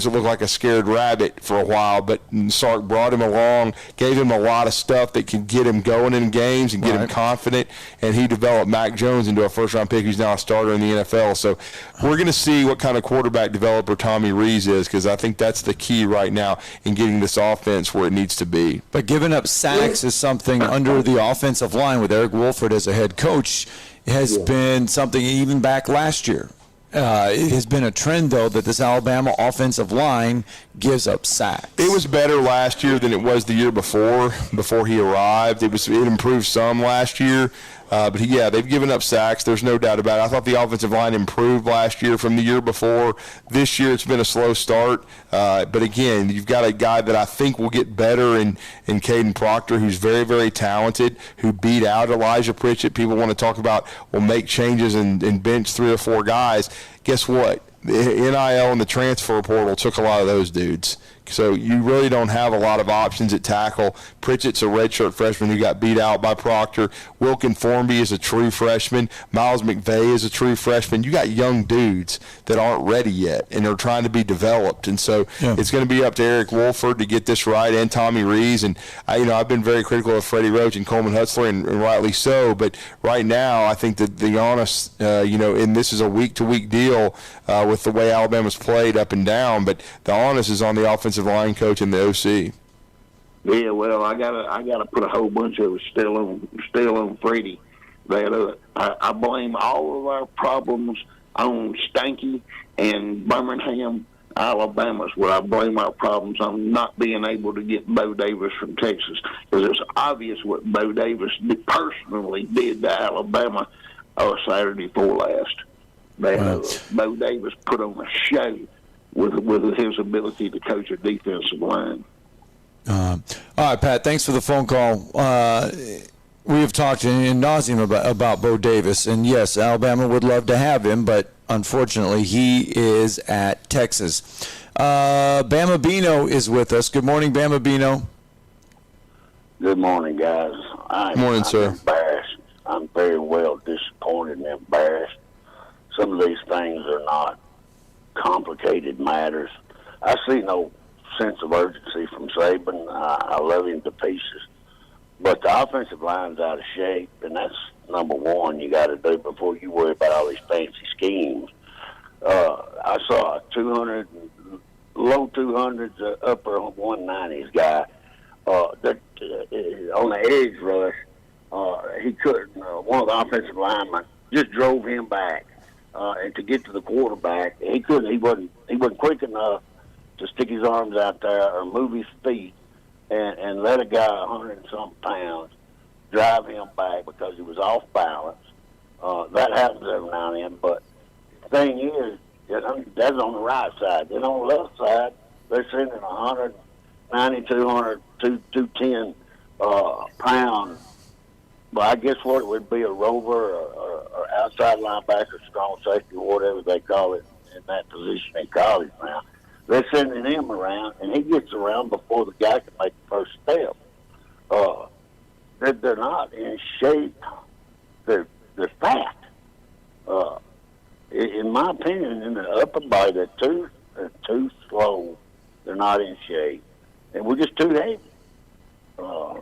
looked like a scared rabbit for a while, but Sark brought him along, gave him a lot of stuff that can get him going in games and get him confident, and he developed Mac Jones into a first-round pick who's now a starter in the NFL. So we're going to see what kind of quarterback developer Tommy Rees is, because I think that's the key right now in getting this offense where it needs to be. But giving up sacks is something under the offensive line with Eric Wolford as a head coach has been something even back last year. It has been a trend, though, that this Alabama offensive line gives up sacks. It was better last year than it was the year before he arrived. It improved some last year. But they've given up sacks. There's no doubt about it. I thought the offensive line improved last year from the year before. This year it's been a slow start. But again, you've got a guy that I think will get better in Caden Proctor, who's very, very talented, who beat out Elijah Pritchett. People want to talk about, make changes and bench 3 or 4 guys. Guess what? The NIL and the transfer portal took a lot of those dudes. So you really don't have a lot of options at tackle. Pritchett's a redshirt freshman who got beat out by Proctor. Wilkin Formby is a true freshman. Miles McVay is a true freshman. You got young dudes that aren't ready yet, and they're trying to be developed. And so it's going to be up to Eric Wolford to get this right, and Tommy Rees. And I've been very critical of Freddie Roach and Coleman Hutzler, and rightly so. But right now, I think that the honest, and this is a week-to-week deal with the way Alabama's played up and down. But the honest is on the offensive line coach and the OC. Yeah, well, I gotta put a whole bunch of it still on Freddie. That I blame all of our problems on Stanky and Birmingham, Alabama's where I blame our problems on not being able to get Bo Davis from Texas, because it's obvious what Bo Davis personally did to Alabama Saturday before last. Bo Davis put on a show with his ability to coach a defensive line. All right, Pat, thanks for the phone call. We have talked in nauseam about Bo Davis, and yes, Alabama would love to have him, but unfortunately he is at Texas. Bama Bino is with us. Good morning, Bama Bino. Good morning, guys. Morning, sir. Embarrassed. I'm very well disappointed and embarrassed. Some of these things are not complicated matters. I see no sense of urgency from Saban. I love him to pieces. But the offensive line's out of shape, and that's number one you got to do before you worry about all these fancy schemes. I saw a 200, low 200s, upper 190s guy that on the edge rush. He couldn't. One of the offensive linemen just drove him back. And to get to the quarterback, he couldn't. He wasn't quick enough to stick his arms out there or move his feet and let a guy 100 and something pounds drive him back because he was off balance. That happens every now and then. But the thing is, that's on the right side. Then on the left side, they're sending 190, 200, 210 pound. Well, I guess what it would be, a rover or outside linebacker, strong safety, whatever they call it in that position in college now. They're sending him around, and he gets around before the guy can make the first step. They're not in shape. They're fat. in my opinion, in the upper body, they're too slow. They're not in shape, and we're just too heavy.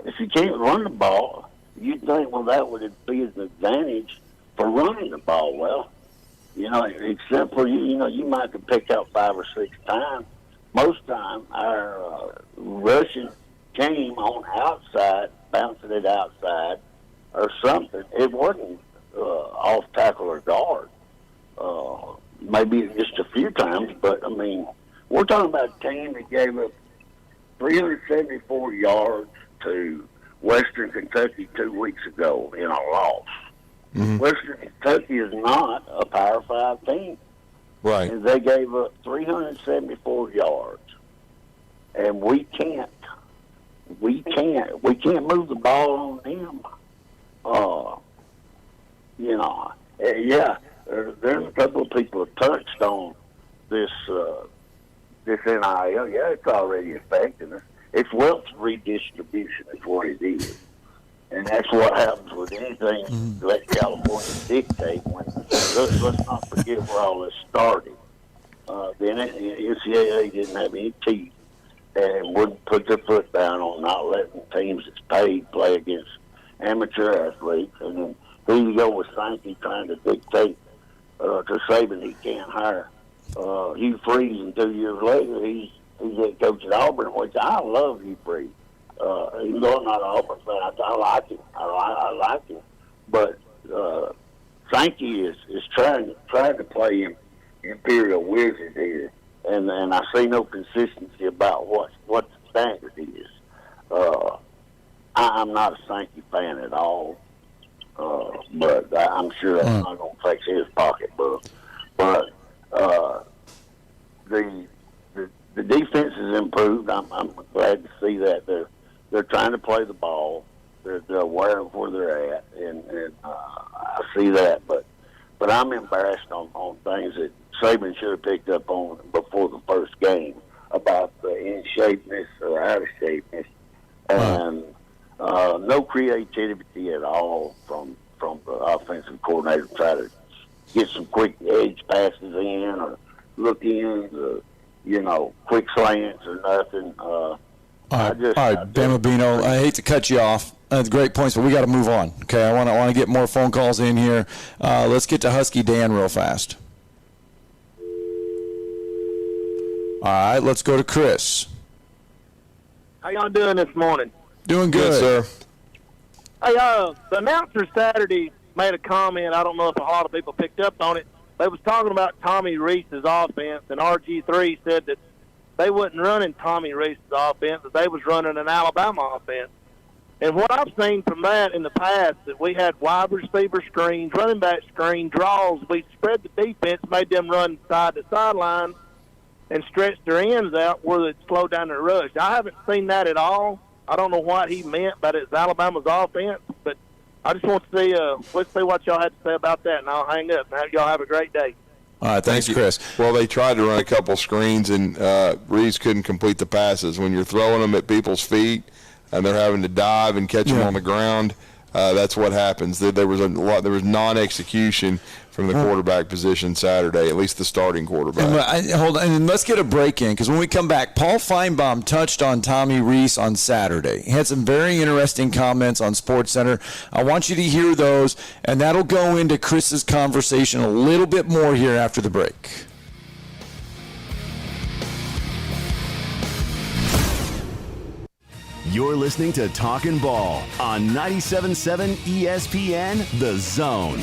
If you can't run the ball, you'd think, well, that would be an advantage for running the ball. Well, except for you might have to pick out 5 or 6 times. Most time, our rushing came on outside, bouncing it outside or something. It wasn't off tackle or guard. Maybe just a few times, but I mean, we're talking about a team that gave up 374 yards to Western Kentucky 2 weeks ago in a loss. Mm-hmm. Western Kentucky is not a Power 5 team. Right. And they gave up 374 yards. And we can't move the ball on them. There's a couple of people have touched on this NIL. Yeah, it's already affecting us. It's wealth redistribution is what it is. And that's what happens with anything let California dictate. Let's not forget where all this started. The NCAA didn't have any teeth and wouldn't put their foot down on not letting teams that's paid play against amateur athletes. And then here you go with Sankey trying to dictate to Saban he can't hire Hugh Freeze, and 2 years later he's head coach at Auburn, which I love Hugh Freeze. Even though I'm not an Auburn fan, I like him. I like him. But Sankey is trying to play him Imperial Wizard here, and I see no consistency about what the standard is. I'm not a Sankey fan at all, but I'm sure that's not going to fix his pocketbook. But the defense has improved. I'm glad to see that they're trying to play the ball. They're aware of where they're at, and I see that. But I'm embarrassed on things that Saban should have picked up on before the first game about the in-shapeness or out-of-shapeness, and no creativity at all from the offensive coordinator to try to get some quick edge passes in or look in, quick slants or nothing. All right, Bambino, I hate to cut you off. That's great points, but we got to move on. Okay, I want to get more phone calls in here. Let's get to Husky Dan real fast. All right, let's go to Chris. How y'all doing this morning? Doing good, sir. Hey, the announcer Saturday made a comment. I don't know if a lot of people picked up on it. They was talking about Tommy Reese's offense, and RG3 said that they wasn't running Tommy Reese's offense, that they was running an Alabama offense. And what I've seen from that in the past, that we had wide receiver screens, running back screen, draws. We spread the defense, made them run side to sideline, and stretch their ends out where they'd slow down their rush. I haven't seen that at all. I don't know what he meant, but it's Alabama's offense. But I just want to see, let's see what y'all had to say about that, and I'll hang up. Now, y'all have a great day. All right, thanks, Chris. Well, they tried to run a couple screens, and Reeves couldn't complete the passes. When you're throwing them at people's feet and they're having to dive and catch them on the ground, that's what happens. There was non-execution from the quarterback position Saturday, at least the starting quarterback. Hold on, and let's get a break in, because when we come back, Paul Feinbaum touched on Tommy Rees on Saturday. He had some very interesting comments on SportsCenter. I want you to hear those, and that'll go into Chris's conversation a little bit more here after the break. You're listening to Talkin' Ball on 97.7 ESPN, The Zone.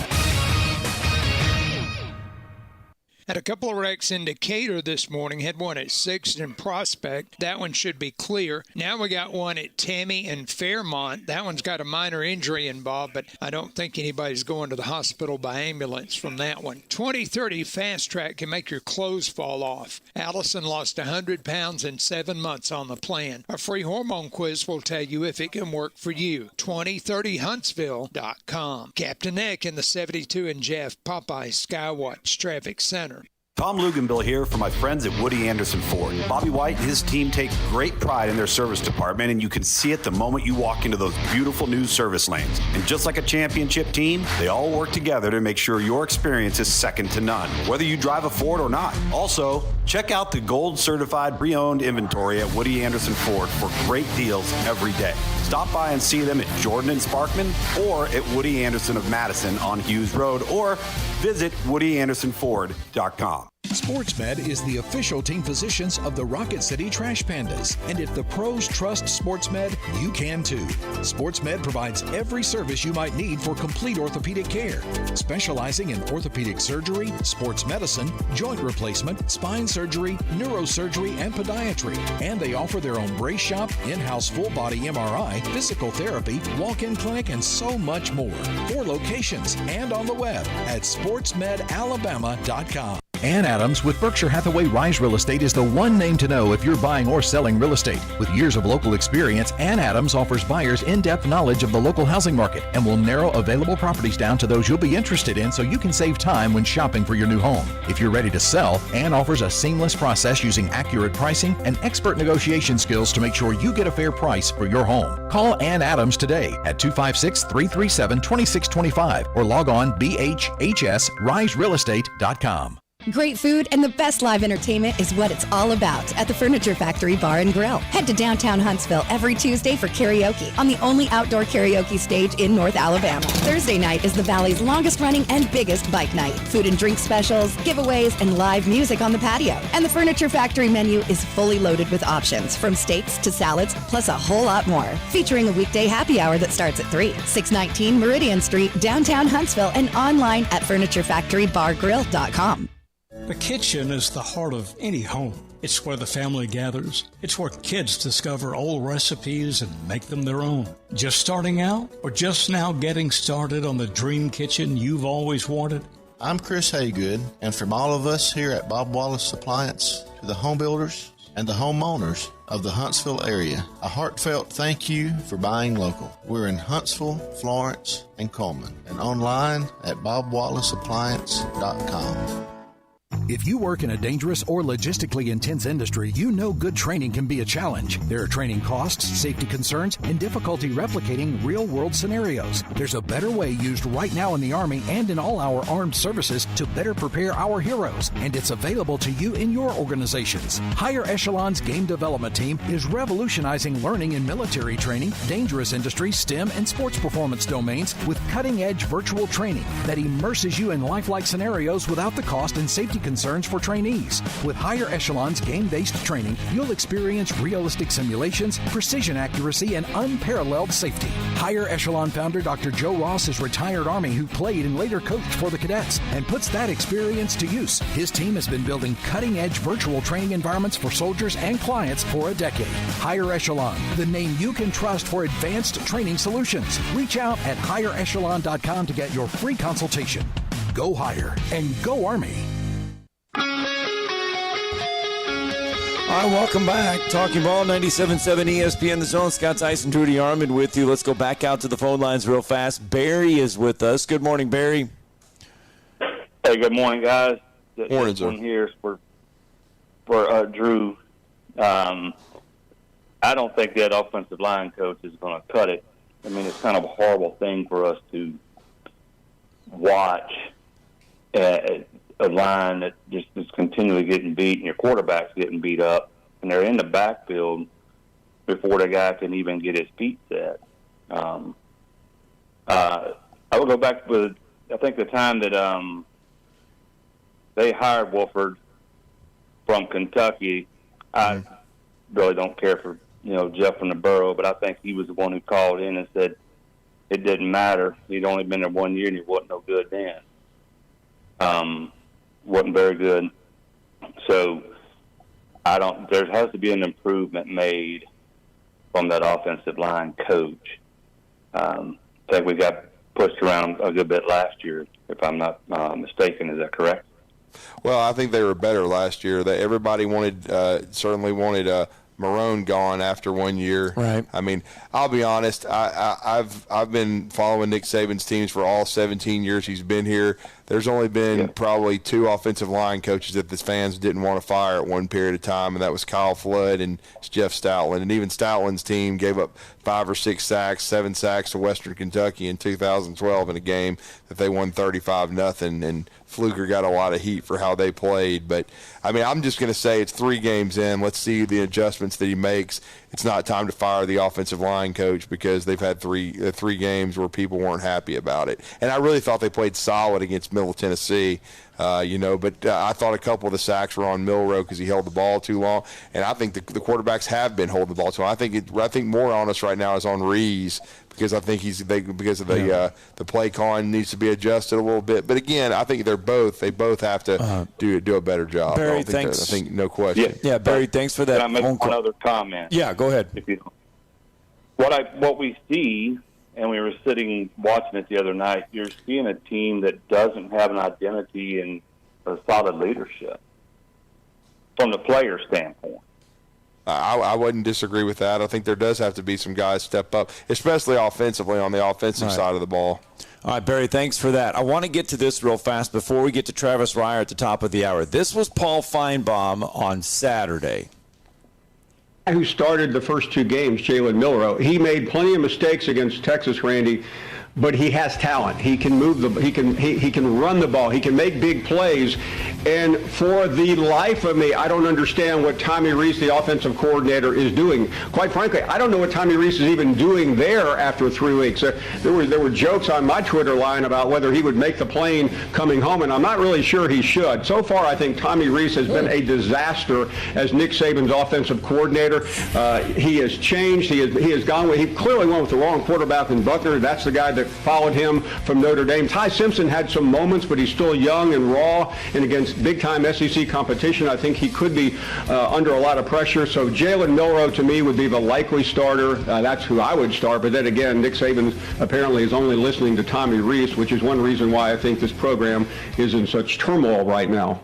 Had a couple of wrecks in Decatur this morning. Had one at 6th and Prospect. That one should be clear. Now we got one at Tammy and Fairmont. That one's got a minor injury involved, but I don't think anybody's going to the hospital by ambulance from that one. 2030 Fast Track can make your clothes fall off. Allison lost 100 pounds in 7 months on the plan. A free hormone quiz will tell you if it can work for you. 2030huntsville.com. Captain Eck in the 72 and Jeff Popeye Skywatch Traffic Center. Tom Luganbill here for my friends at Woody Anderson Ford. Bobby White and his team take great pride in their service department, and you can see it the moment you walk into those beautiful new service lanes. And just like a championship team, they all work together to make sure your experience is second to none, whether you drive a Ford or not. Also, check out the gold-certified pre-owned inventory at Woody Anderson Ford for great deals every day. Stop by and see them at Jordan and Sparkman or at Woody Anderson of Madison on Hughes Road, or visit WoodyAndersonFord.com. SportsMed is the official team physicians of the Rocket City Trash Pandas. And if the pros trust SportsMed, you can too. SportsMed provides every service you might need for complete orthopedic care, specializing in orthopedic surgery, sports medicine, joint replacement, spine surgery, neurosurgery, and podiatry. And they offer their own brace shop, in-house full-body MRI, physical therapy, walk-in clinic, and so much more. 4 locations and on the web at sportsmedalabama.com. Ann Adams with Berkshire Hathaway Rise Real Estate is the one name to know if you're buying or selling real estate. With years of local experience, Ann Adams offers buyers in-depth knowledge of the local housing market and will narrow available properties down to those you'll be interested in so you can save time when shopping for your new home. If you're ready to sell, Ann offers a seamless process using accurate pricing and expert negotiation skills to make sure you get a fair price for your home. Call Ann Adams today at 256-337-2625 or log on bhhsriserealestate.com. Great food and the best live entertainment is what it's all about at the Furniture Factory Bar and Grill. Head to downtown Huntsville every Tuesday for karaoke on the only outdoor karaoke stage in North Alabama. Thursday night is the Valley's longest running and biggest bike night. Food and drink specials, giveaways, and live music on the patio. And the Furniture Factory menu is fully loaded with options from steaks to salads, plus a whole lot more. Featuring a weekday happy hour that starts at 3. 619 Meridian Street, downtown Huntsville, and online at FurnitureFactoryBarGrill.com. The kitchen is the heart of any home. It's where the family gathers. It's where kids discover old recipes and make them their own. Just starting out or just now getting started on the dream kitchen you've always wanted? I'm Chris Haygood, and from all of us here at Bob Wallace Appliance to the home builders and the homeowners of the Huntsville area, a heartfelt thank you for buying local. We're in Huntsville, Florence, and Coleman, and online at bobwallaceappliance.com. If you work in a dangerous or logistically intense industry, you know good training can be a challenge. There are training costs, safety concerns, and difficulty replicating real-world scenarios. There's a better way used right now in the Army and in all our armed services to better prepare our heroes, and it's available to you in your organizations. Higher Echelon's Game Development Team is revolutionizing learning in military training, dangerous industry, STEM, and sports performance domains with cutting-edge virtual training that immerses you in lifelike scenarios without the cost and safety concerns for trainees. With Higher Echelon's game-based training, you'll experience realistic simulations, precision accuracy, and unparalleled safety. Higher Echelon founder Dr. Joe Ross is retired Army who played and later coached for the cadets and puts that experience to use. His team has been building cutting-edge virtual training environments for soldiers and clients for a decade. Higher Echelon, the name you can trust for advanced training solutions. Reach out at higherechelon.com to get your free consultation. Go Higher and go Army. All right, welcome back. Talking Ball, 97.7 ESPN The Zone. Scott Tyson, Drew DeArmond with you. Let's go back out to the phone lines real fast. Barry is with us. Good morning, Barry. Hey, good morning, guys. Morning, sir. Here's for Drew. I don't think that offensive line coach is going to cut it. I mean, it's kind of a horrible thing for us to watch a line that just is continually getting beat, and your quarterback's getting beat up, and they're in the backfield before the guy can even get his feet set. I will go back to, I think, the time that they hired Wolford from Kentucky. I really don't care for Jeff from the Borough, but I think he was the one who called in and said it didn't matter. He'd only been there 1 year, and he wasn't no good then. Wasn't very good. So there has to be an improvement made from that offensive line coach. I think we got pushed around a good bit last year, if I'm not mistaken. Is that correct? Well, I think they were better last year. Everybody certainly wanted Marone gone after 1 year. Right. I mean, I'll be honest. I've been following Nick Saban's teams for all 17 years he's been here. there's only been probably 2 offensive line coaches that the fans didn't want to fire at one period of time, and that was Kyle Flood and Jeff Stoutland. And even Stoutland's team gave up 5 or 6 sacks, 7 sacks to Western Kentucky in 2012 in a game that they won 35-0, and Fluker got a lot of heat for how they played. But, I mean, I'm just going to say it's 3 games in. Let's see the adjustments that he makes. It's not time to fire the offensive line coach because they've had three games where people weren't happy about it. And I really thought they played solid against Middle Tennessee, but I thought a couple of the sacks were on Milroe because he held the ball too long. And I think the quarterbacks have been holding the ball too long. I think more on us right now is on Rees because I think the play calling needs to be adjusted a little bit. But again, I think they both have to do a better job. Barry, thanks. I think no question. Yeah, Barry, thanks for that. Can I make one other comment? Yeah, go ahead. What we see, and we were sitting watching it the other night, you're seeing a team that doesn't have an identity and a solid leadership from the player standpoint. I wouldn't disagree with that. I think there does have to be some guys step up, especially offensively on the offensive side of the ball. All right, Barry, thanks for that. I want to get to this real fast before we get to Travis Reier at the top of the hour. This was Paul Feinbaum on Saturday. Who started the first 2 games, Jalen Milroe. He made plenty of mistakes against Texas, Randy, but he has talent. He can move he can run the ball. He can make big plays. And for the life of me, I don't understand what Tommy Rees, the offensive coordinator, is doing. Quite frankly, I don't know what Tommy Rees is even doing there after 3 weeks. There were jokes on my Twitter line about whether he would make the plane coming home, and I'm not really sure he should. So far, I think Tommy Rees has been a disaster as Nick Saban's offensive coordinator. He has changed. He has gone. He clearly went with the wrong quarterback in Buckner. That's the guy that followed him from Notre Dame. Ty Simpson had some moments, but he's still young and raw, and against big-time SEC competition, I think he could be under a lot of pressure. So Jalen Milroe, to me, would be the likely starter. That's who I would start. But then again, Nick Saban apparently is only listening to Tommy Rees, which is one reason why I think this program is in such turmoil right now.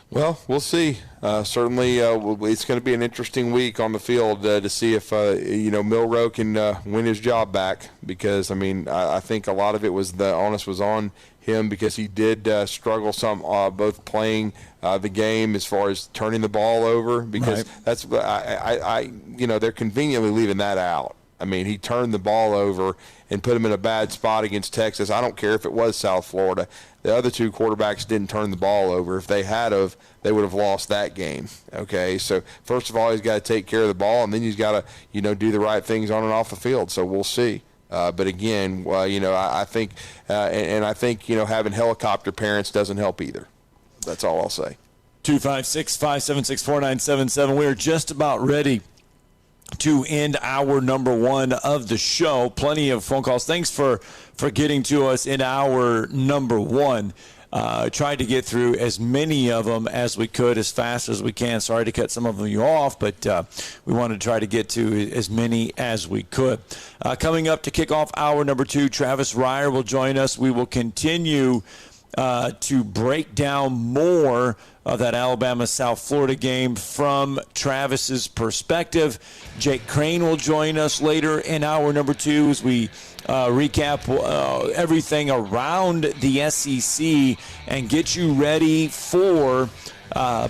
Well, we'll see. Certainly, it's going to be an interesting week on the field to see if Milroe can win his job back. Because I think a lot of it was the onus was on him because he did struggle some both playing the game as far as turning the ball over. Because that's they're conveniently leaving that out. He turned the ball over and put him in a bad spot against Texas. I don't care if it was South Florida. The other 2 quarterbacks didn't turn the ball over. If they had they would have lost that game. Okay, so first of all, he's got to take care of the ball, and then he's got to, do the right things on and off the field. So we'll see. But again, I think, I think, having helicopter parents doesn't help either. That's all I'll say. 256-576-4977. We are just about ready to end hour number 1 of the show. Plenty of phone calls. Thanks for getting to us in hour number 1. Tried to get through as many of them as we could as fast as we can. Sorry to cut some of you off, but we wanted to try to get to as many as we could. Coming up to kick off hour number 2, Travis Reier will join us. We will continue to break down more of that Alabama-South Florida game from Travis's perspective. Jake Crane will join us later in hour number 2 as we recap everything around the SEC and get you ready for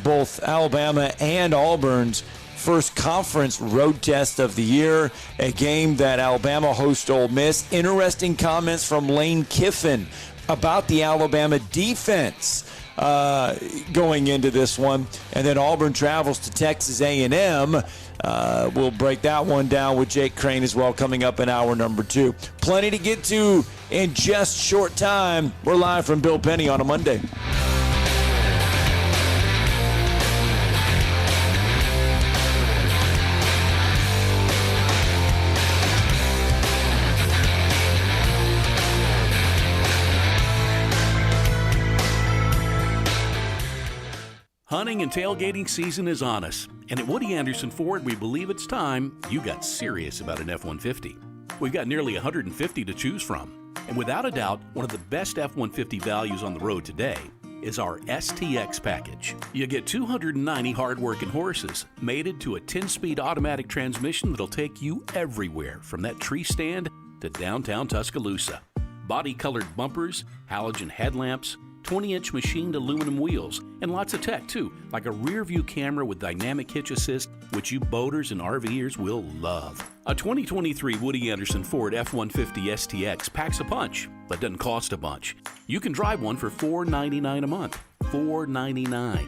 both Alabama and Auburn's first conference road test of the year, a game that Alabama hosts Ole Miss. Interesting comments from Lane Kiffin about the Alabama defense going into this one. And then Auburn travels to Texas A&M. We'll break that one down with Jake Crane as well coming up in hour number 2. Plenty to get to in just short time. We're live from Bill Penny on a Monday. Hunting and tailgating season is on us, and at Woody Anderson Ford, we believe it's time you got serious about an F-150. We've got nearly 150 to choose from, and without a doubt, one of the best F-150 values on the road today is our STX package. You get 290 hard-working horses, mated to a 10-speed automatic transmission that'll take you everywhere from that tree stand to downtown Tuscaloosa. Body-colored bumpers, halogen headlamps, 20-inch machined aluminum wheels, and lots of tech too, like a rear-view camera with dynamic hitch assist, which you boaters and RVers will love. A 2023 Woody Anderson Ford F-150 STX packs a punch, but doesn't cost a bunch. You can drive one for $499 a month. $499.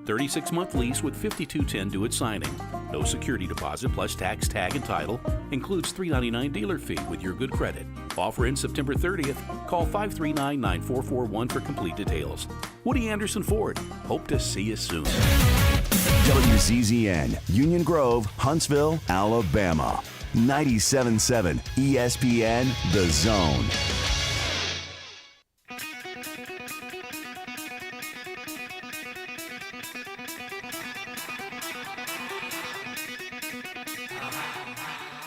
36-month lease with $52.10 due at signing. No security deposit plus tax, tag, and title. Includes $399 dealer fee with your good credit. Offer ends September 30th. Call 539-9441 for complete details. Woody Anderson Ford. Hope to see you soon. WZZN, Union Grove, Huntsville, Alabama. 97.7 ESPN, The Zone.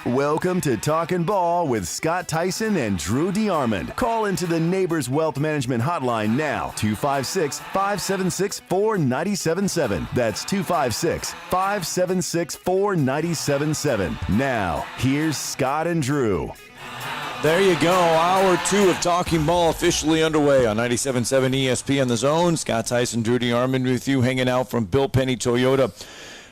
Welcome to Talkin' Ball with Scott Tyson and Drew DeArmond. Call into the Neighbors Wealth Management Hotline now, 256-576-4977. That's 256-576-4977. Now, here's Scott and Drew. There you go. Hour 2 of Talking Ball officially underway on 97.7 ESPN The Zone. Scott Tyson, Drew DeArmond with you, hanging out from Bill Penny Toyota.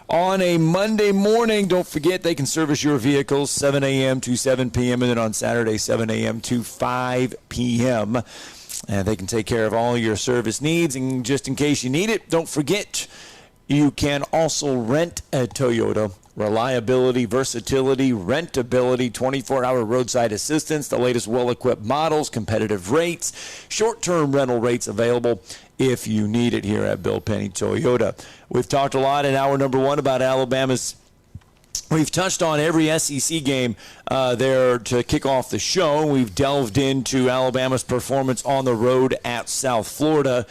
On a Monday morning, don't forget they can service your vehicles 7 a.m. to 7 p.m. and then on Saturday, 7 a.m. to 5 p.m. And they can take care of all your service needs. And just in case you need it, don't forget you can also rent a Toyota. Reliability, versatility, rentability, 24-hour roadside assistance, the latest well-equipped models, competitive rates, short-term rental rates available if you need it here at Bill Penny Toyota. We've talked a lot in hour number 1 about Alabama's. We've touched on every SEC game there to kick off the show. We've delved into Alabama's performance on the road at South Florida,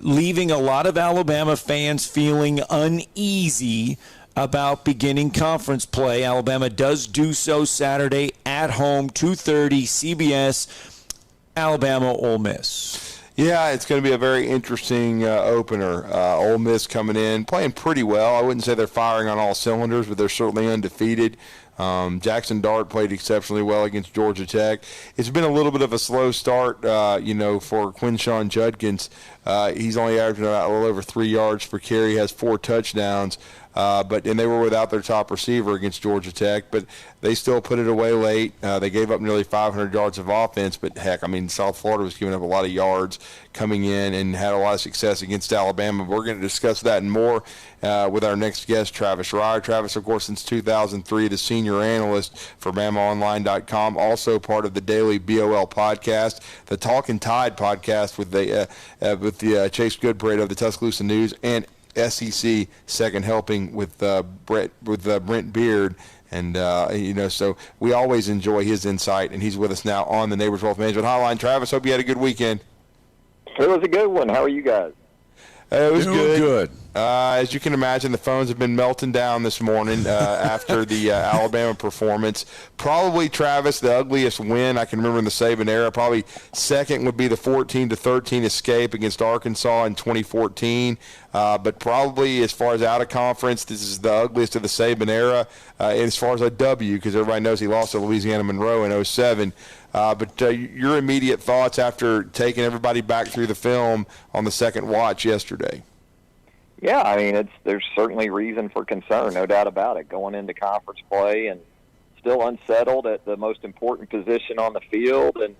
leaving a lot of Alabama fans feeling uneasy about beginning conference play. Alabama does do so Saturday at home, 2:30 CBS, Alabama, Ole Miss. Yeah, it's going to be a very interesting opener. Ole Miss coming in, playing pretty well. I wouldn't say they're firing on all cylinders, but they're certainly undefeated. Jackson Dart played exceptionally well against Georgia Tech. It's been a little bit of a slow start, for Quinshawn Judkins. He's only averaging about a little over 3 yards per carry, has 4 touchdowns. And they were without their top receiver against Georgia Tech, but they still put it away late. They gave up nearly 500 yards of offense, but heck, South Florida was giving up a lot of yards coming in and had a lot of success against Alabama. We're going to discuss that and more with our next guest, Travis Ryer. Travis, of course, since 2003, the senior analyst for BamaOnline.com, also part of the daily BOL podcast, the Talkin' Tide podcast with the Chase Goodparade of the Tuscaloosa News, and SEC Second Helping with Brent Beard. And, so we always enjoy his insight, and he's with us now on the Neighbors Wealth Management Hotline. Travis, hope you had a good weekend. It was a good one. How are you guys? It was good. As you can imagine, the phones have been melting down this morning after the Alabama performance. Probably, Travis, the ugliest win I can remember in the Saban era. Probably second would be the 14-13 escape against Arkansas in 2014. But probably as far as out of conference, this is the ugliest of the Saban era. As far as a W, because everybody knows he lost to Louisiana Monroe in 2007. But your immediate thoughts after taking everybody back through the film on the second watch yesterday? Yeah, there's certainly reason for concern, no doubt about it, going into conference play and still unsettled at the most important position on the field. And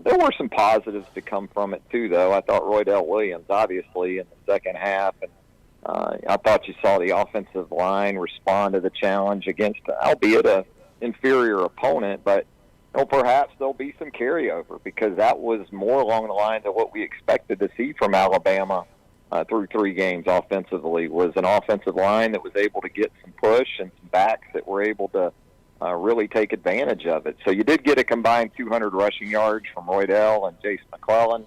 there were some positives to come from it, too, though. I thought Roydell Williams, obviously, in the second half, and I thought you saw the offensive line respond to the challenge against, albeit an inferior opponent, but perhaps there'll be some carryover because that was more along the lines of what we expected to see from Alabama through 3 games offensively, was an offensive line that was able to get some push and some backs that were able to really take advantage of it. So you did get a combined 200 rushing yards from Roydell and Jace McClellan.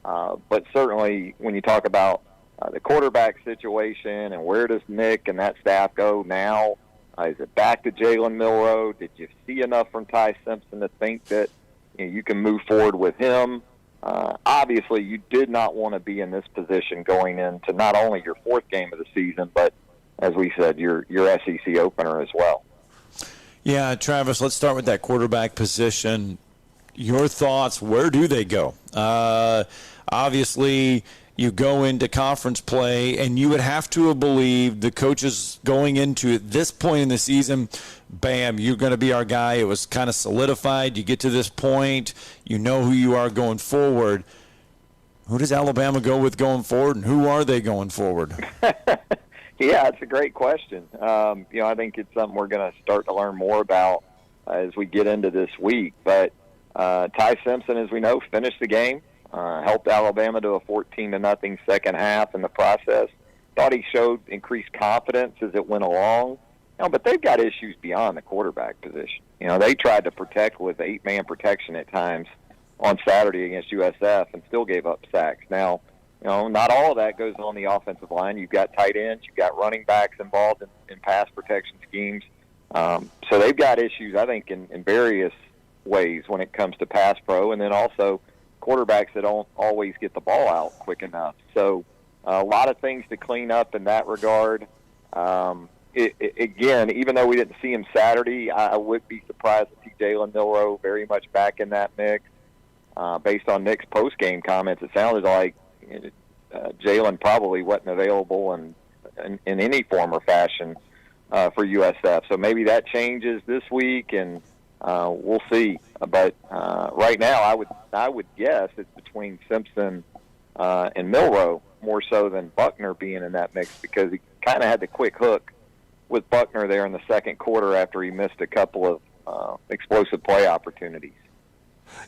But certainly when you talk about the quarterback situation and where does Nick and that staff go now, is it back to Jalen Milroe? Did you see enough from Ty Simpson to think that you can move forward with him? Obviously, you did not want to be in this position going into not only your 4th game of the season, but, as we said, your SEC opener as well. Yeah, Travis, let's start with that quarterback position. Your thoughts, where do they go? Obviously, you go into conference play, and you would have to have believed the coaches going into at this point in the season, bam, you're going to be our guy. It was kind of solidified. You get to this point, you know who you are going forward. Who does Alabama go with going forward, and who are they going forward? Yeah, it's a great question. I think it's something we're going to start to learn more about as we get into this week. But Ty Simpson, as we know, finished the game. Helped Alabama to a 14-0 second half in the process. Thought he showed increased confidence as it went along. But they've got issues beyond the quarterback position. They tried to protect with 8-man protection at times on Saturday against USF and still gave up sacks. Now, not all of that goes on the offensive line. You've got tight ends, you've got running backs involved in pass protection schemes. So they've got issues, I think, in various ways when it comes to pass pro, and then also quarterbacks that don't always get the ball out quick enough. So a lot of things to clean up in that regard. Again, even though we didn't see him Saturday, I would be surprised to see Jalen Milroe very much back in that mix. Based on Nick's post-game comments, it sounded like Jalen probably wasn't available in any form or fashion for USF. So maybe that changes this week, and we'll see. But right now, I would guess it's between Simpson and Milroe more so than Buckner being in that mix, because he kind of had the quick hook with Buckner there in the second quarter after he missed a couple of explosive play opportunities.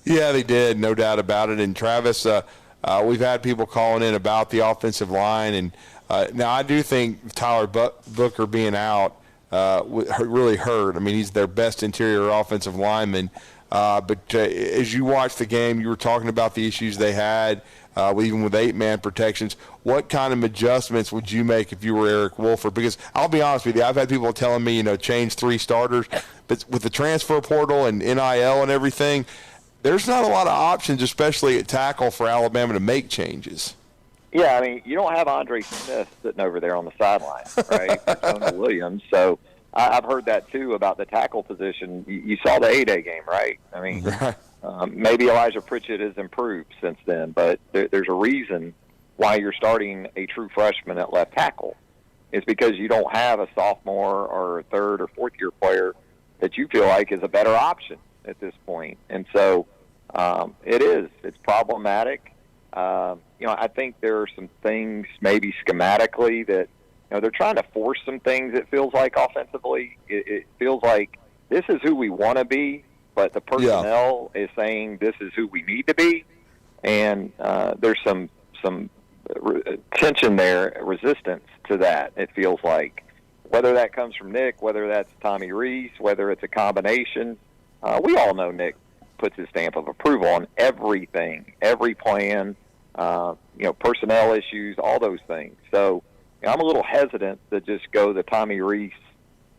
Yeah, they did, no doubt about it. And Travis, we've had people calling in about the offensive line, and now I do think Tyler Booker being out really hurt. I mean, he's their best interior offensive lineman. But as you watched the game, you were talking about the issues they had, even with 8-man protections. What kind of adjustments would you make if you were Eric Wolford? Because I'll be honest with you, I've had people telling me, change 3 starters. But with the transfer portal and NIL and everything, there's not a lot of options, especially at tackle, for Alabama to make changes. Yeah, I mean, you don't have Andre Smith sitting over there on the sideline, right? Or Tony Williams. So I've heard that, too, about the tackle position. You saw the A-Day game, right? I mean, maybe Elijah Pritchett has improved since then, but there's a reason why you're starting a true freshman at left tackle. It's because you don't have a sophomore or a third or fourth-year player that you feel like is a better option at this point. And so it's problematic. I think there are some things maybe schematically that, they're trying to force some things, it feels like, offensively. It feels like this is who we want to be, but the personnel is saying this is who we need to be. And there's some tension there, resistance to that, it feels like. Whether that comes from Nick, whether that's Tommy Rees, whether it's a combination, we all know Nick puts his stamp of approval on everything, every plan, personnel issues, all those things. So I'm a little hesitant to just go the Tommy Rees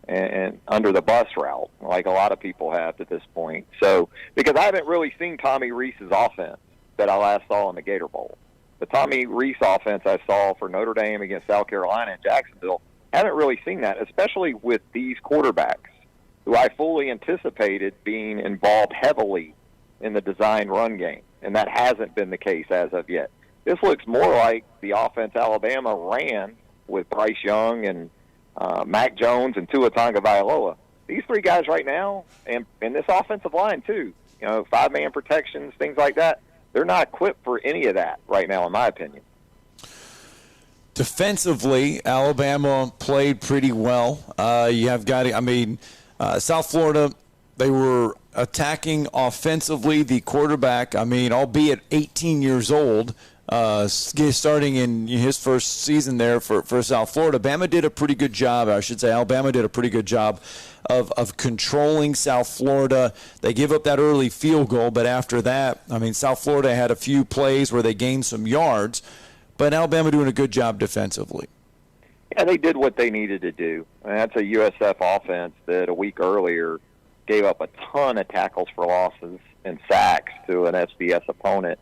and under the bus route, like a lot of people have at this point. So, because I haven't really seen Tommy Rees's offense that I last saw in the Gator Bowl. The Tommy Rees offense I saw for Notre Dame against South Carolina and Jacksonville, haven't really seen that, especially with these quarterbacks, who I fully anticipated being involved heavily in the design run game, and that hasn't been the case as of yet. This looks more like the offense Alabama ran with Bryce Young and Mac Jones and Tua Tagovailoa. These 3 guys right now, and this offensive line too, 5-man protections, things like that, they're not equipped for any of that right now, in my opinion. Defensively, Alabama played pretty well. South Florida, they were attacking offensively. The quarterback, albeit 18 years old, starting in his first season there for South Florida, Alabama did a pretty good job of controlling South Florida. They gave up that early field goal, but after that, South Florida had a few plays where they gained some yards, but Alabama doing a good job defensively. Yeah, they did what they needed to do. That's a USF offense that a week earlier gave up a ton of tackles for losses and sacks to an FCS opponent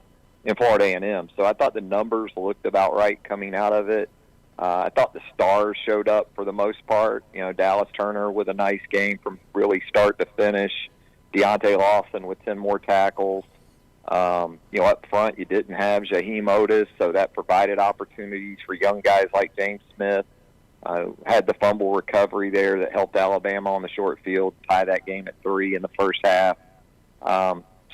in Florida A&M. So I thought the numbers looked about right coming out of it. I thought the stars showed up for the most part. Dallas Turner with a nice game from really start to finish. Deontay Lawson with 10 more tackles. Up front, you didn't have Jaheim Otis, so that provided opportunities for young guys like James Smith. Had the fumble recovery there that helped Alabama on the short field tie that game at 3 in the first half.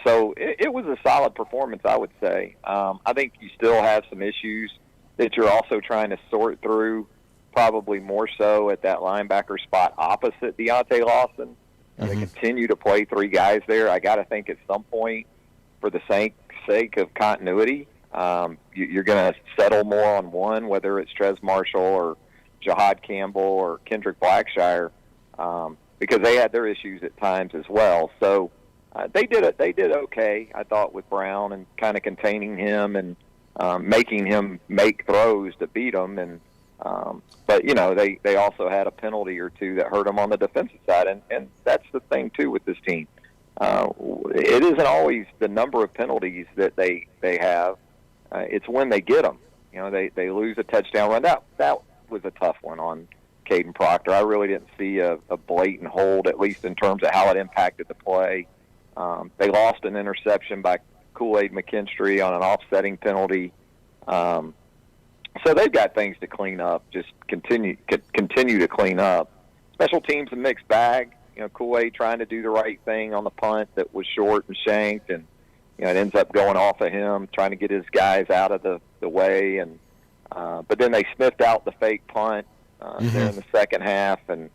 So it was a solid performance, I would say. I think you still have some issues that you're also trying to sort through, probably more so at that linebacker spot opposite Deontay Lawson. And they continue to play 3 guys there. I got to think at some point, for the sake of continuity, you're going to settle more on one, whether it's Trez Marshall or Jahad Campbell or Kendrick Blackshire, because they had their issues at times as well. So they did okay, I thought, with Brown and kind of containing him and making him make throws to beat them. And but they also had a penalty or two that hurt them on the defensive side, and that's the thing too with this team. It isn't always the number of penalties that they have. It's when they get them. They lose a touchdown run. That was a tough one on Caden Proctor. I really didn't see a blatant hold, at least in terms of how it impacted the play. They lost an interception by Kool-Aid McKinstry on an offsetting penalty. So they've got things to clean up, just continue to clean up. Special teams, a mixed bag. Kool-Aid trying to do the right thing on the punt that was short and shanked, and it ends up going off of him, trying to get his guys out of the way. And but then they sniffed out the fake punt there in the second half, and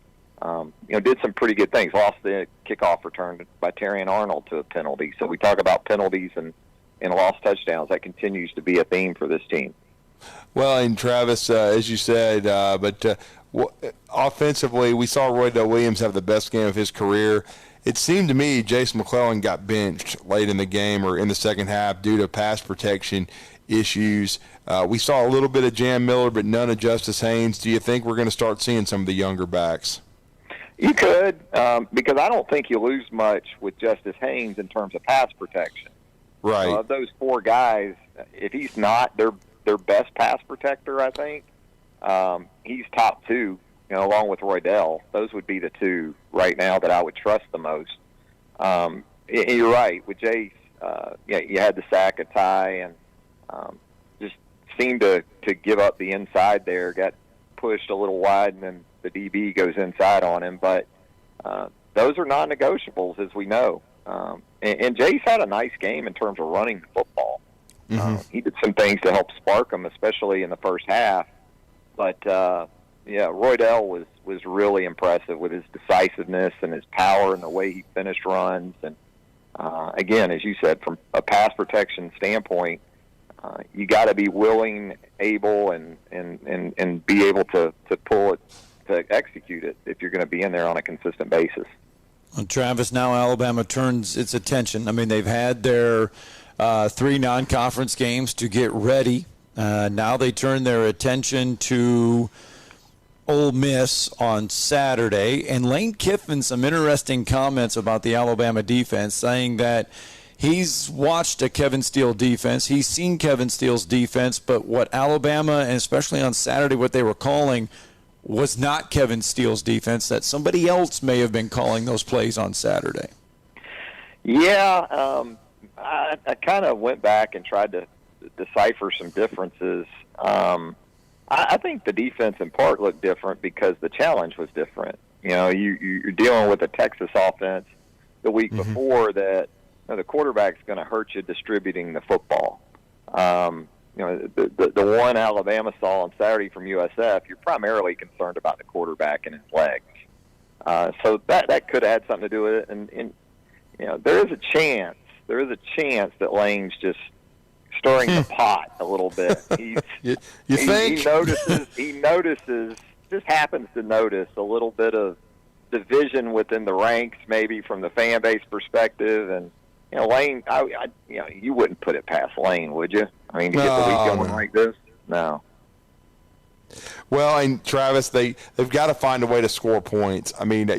did some pretty good things. Lost the kickoff return by Terrion Arnold to a penalty. So we talk about penalties and lost touchdowns. That continues to be a theme for this team. Well, and Travis, as you said, offensively, we saw Roydell Williams have the best game of his career. It seemed to me Jason McClellan got benched late in the game or in the second half due to pass protection issues. We saw a little bit of Jam Miller, but none of Justice Haynes. Do you think we're going to start seeing some of the younger backs? You could, because I don't think you lose much with Justice Haynes in terms of pass protection. Right. Of those 4 guys, if he's not their best pass protector, I think he's top 2, along with Roydell. Those would be the 2 right now that I would trust the most. You're right. With Jace, you had the sack of Ty and just seemed to give up the inside there, got pushed a little wide, and then the DB goes inside on him. But those are non-negotiables, as we know. And Jace had a nice game in terms of running the football. He did some things to help spark them, especially in the first half. But, Roydell was really impressive with his decisiveness and his power and the way he finished runs. And, again, as you said, from a pass protection standpoint, you got to be willing, able, and be able to pull it, to execute it if you're going to be in there on a consistent basis. Well, Travis, now Alabama turns its attention. I mean, they've had their 3 non-conference games to get ready. Now they turn their attention to Ole Miss on Saturday. And Lane Kiffin, some interesting comments about the Alabama defense, saying that he's watched a Kevin Steele defense. He's seen Kevin Steele's defense, but what Alabama, and especially on Saturday, what they were calling was not Kevin Steele's defense, that somebody else may have been calling those plays on Saturday. Yeah, I kind of went back and tried to decipher some differences. I think the defense in part looked different because the challenge was different. You're dealing with a Texas offense the week before that the quarterback's going to hurt you distributing the football. The one Alabama saw on Saturday from USF, you're primarily concerned about the quarterback and his legs. So that could have had something to do with it. And there is a chance that Lane's just stirring the pot a little bit. You think? He notices, just happens to notice a little bit of division within the ranks, maybe from the fan base perspective. And, Lane, you wouldn't put it past Lane, would you? I mean, to get the week going like this? No. Well, and Travis, they've got to find a way to score points. I mean,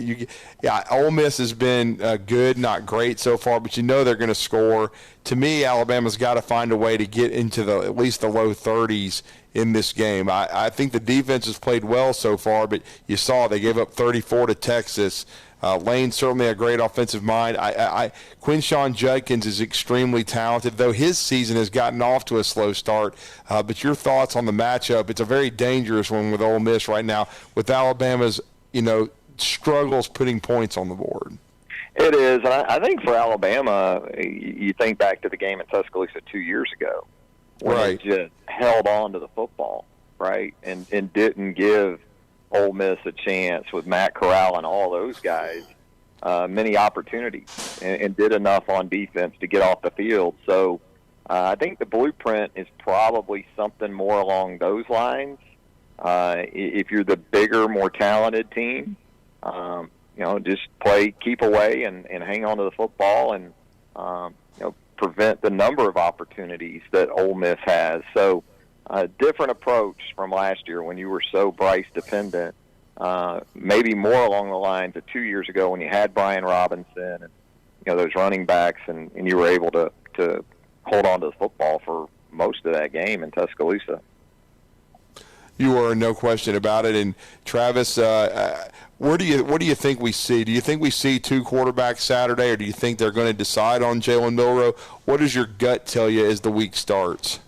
Ole Miss has been good, not great so far, but they're going to score. To me, Alabama's got to find a way to get into at least the low 30s in this game. I think the defense has played well so far, but you saw they gave up 34 to Texas. Lane's certainly a great offensive mind. Quinshawn Judkins is extremely talented, though his season has gotten off to a slow start. But your thoughts on the matchup? It's a very dangerous one with Ole Miss right now, with Alabama's, struggles putting points on the board. It is, and I think for Alabama, you think back to the game in Tuscaloosa 2 years ago, when right. It just held on to the football, right, and didn't give Ole Miss a chance with Matt Corral and all those guys many opportunities, and did enough on defense to get off the field. So I think the blueprint is probably something more along those lines. If you're the bigger, more talented team, just keep away and hang on to the football and, prevent the number of opportunities that Ole Miss has. So a different approach from last year when you were so Bryce dependent, maybe more along the lines of 2 years ago when you had Brian Robinson and, those running backs and you were able to hold on to the football for most of that game in Tuscaloosa. You are, no question about it. And Travis, what do you think we see? Do you think we see two quarterbacks Saturday, or do you think they're going to decide on Jalen Milroe? What does your gut tell you as the week starts?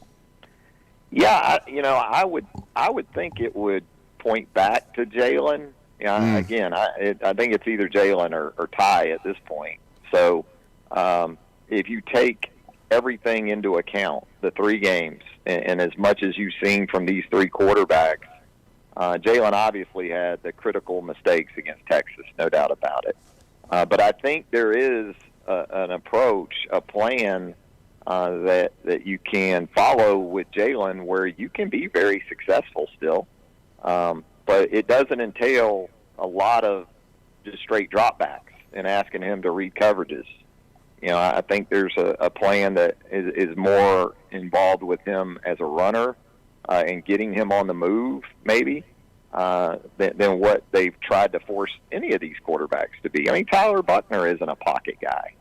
Yeah, I would think it would point back to Jalen. Again, I think it's either Jalen or Ty at this point. So if you take everything into account, the 3 games, and as much as you've seen from these 3 quarterbacks, Jalen obviously had the critical mistakes against Texas, no doubt about it. But I think there is an approach, a plan that you can follow with Jalen where you can be very successful still. But it doesn't entail a lot of just straight dropbacks and asking him to read coverages. I think there's a plan that is more involved with him as a runner and getting him on the move, maybe, than what they've tried to force any of these quarterbacks to be. I mean, Tyler Buckner isn't a pocket guy,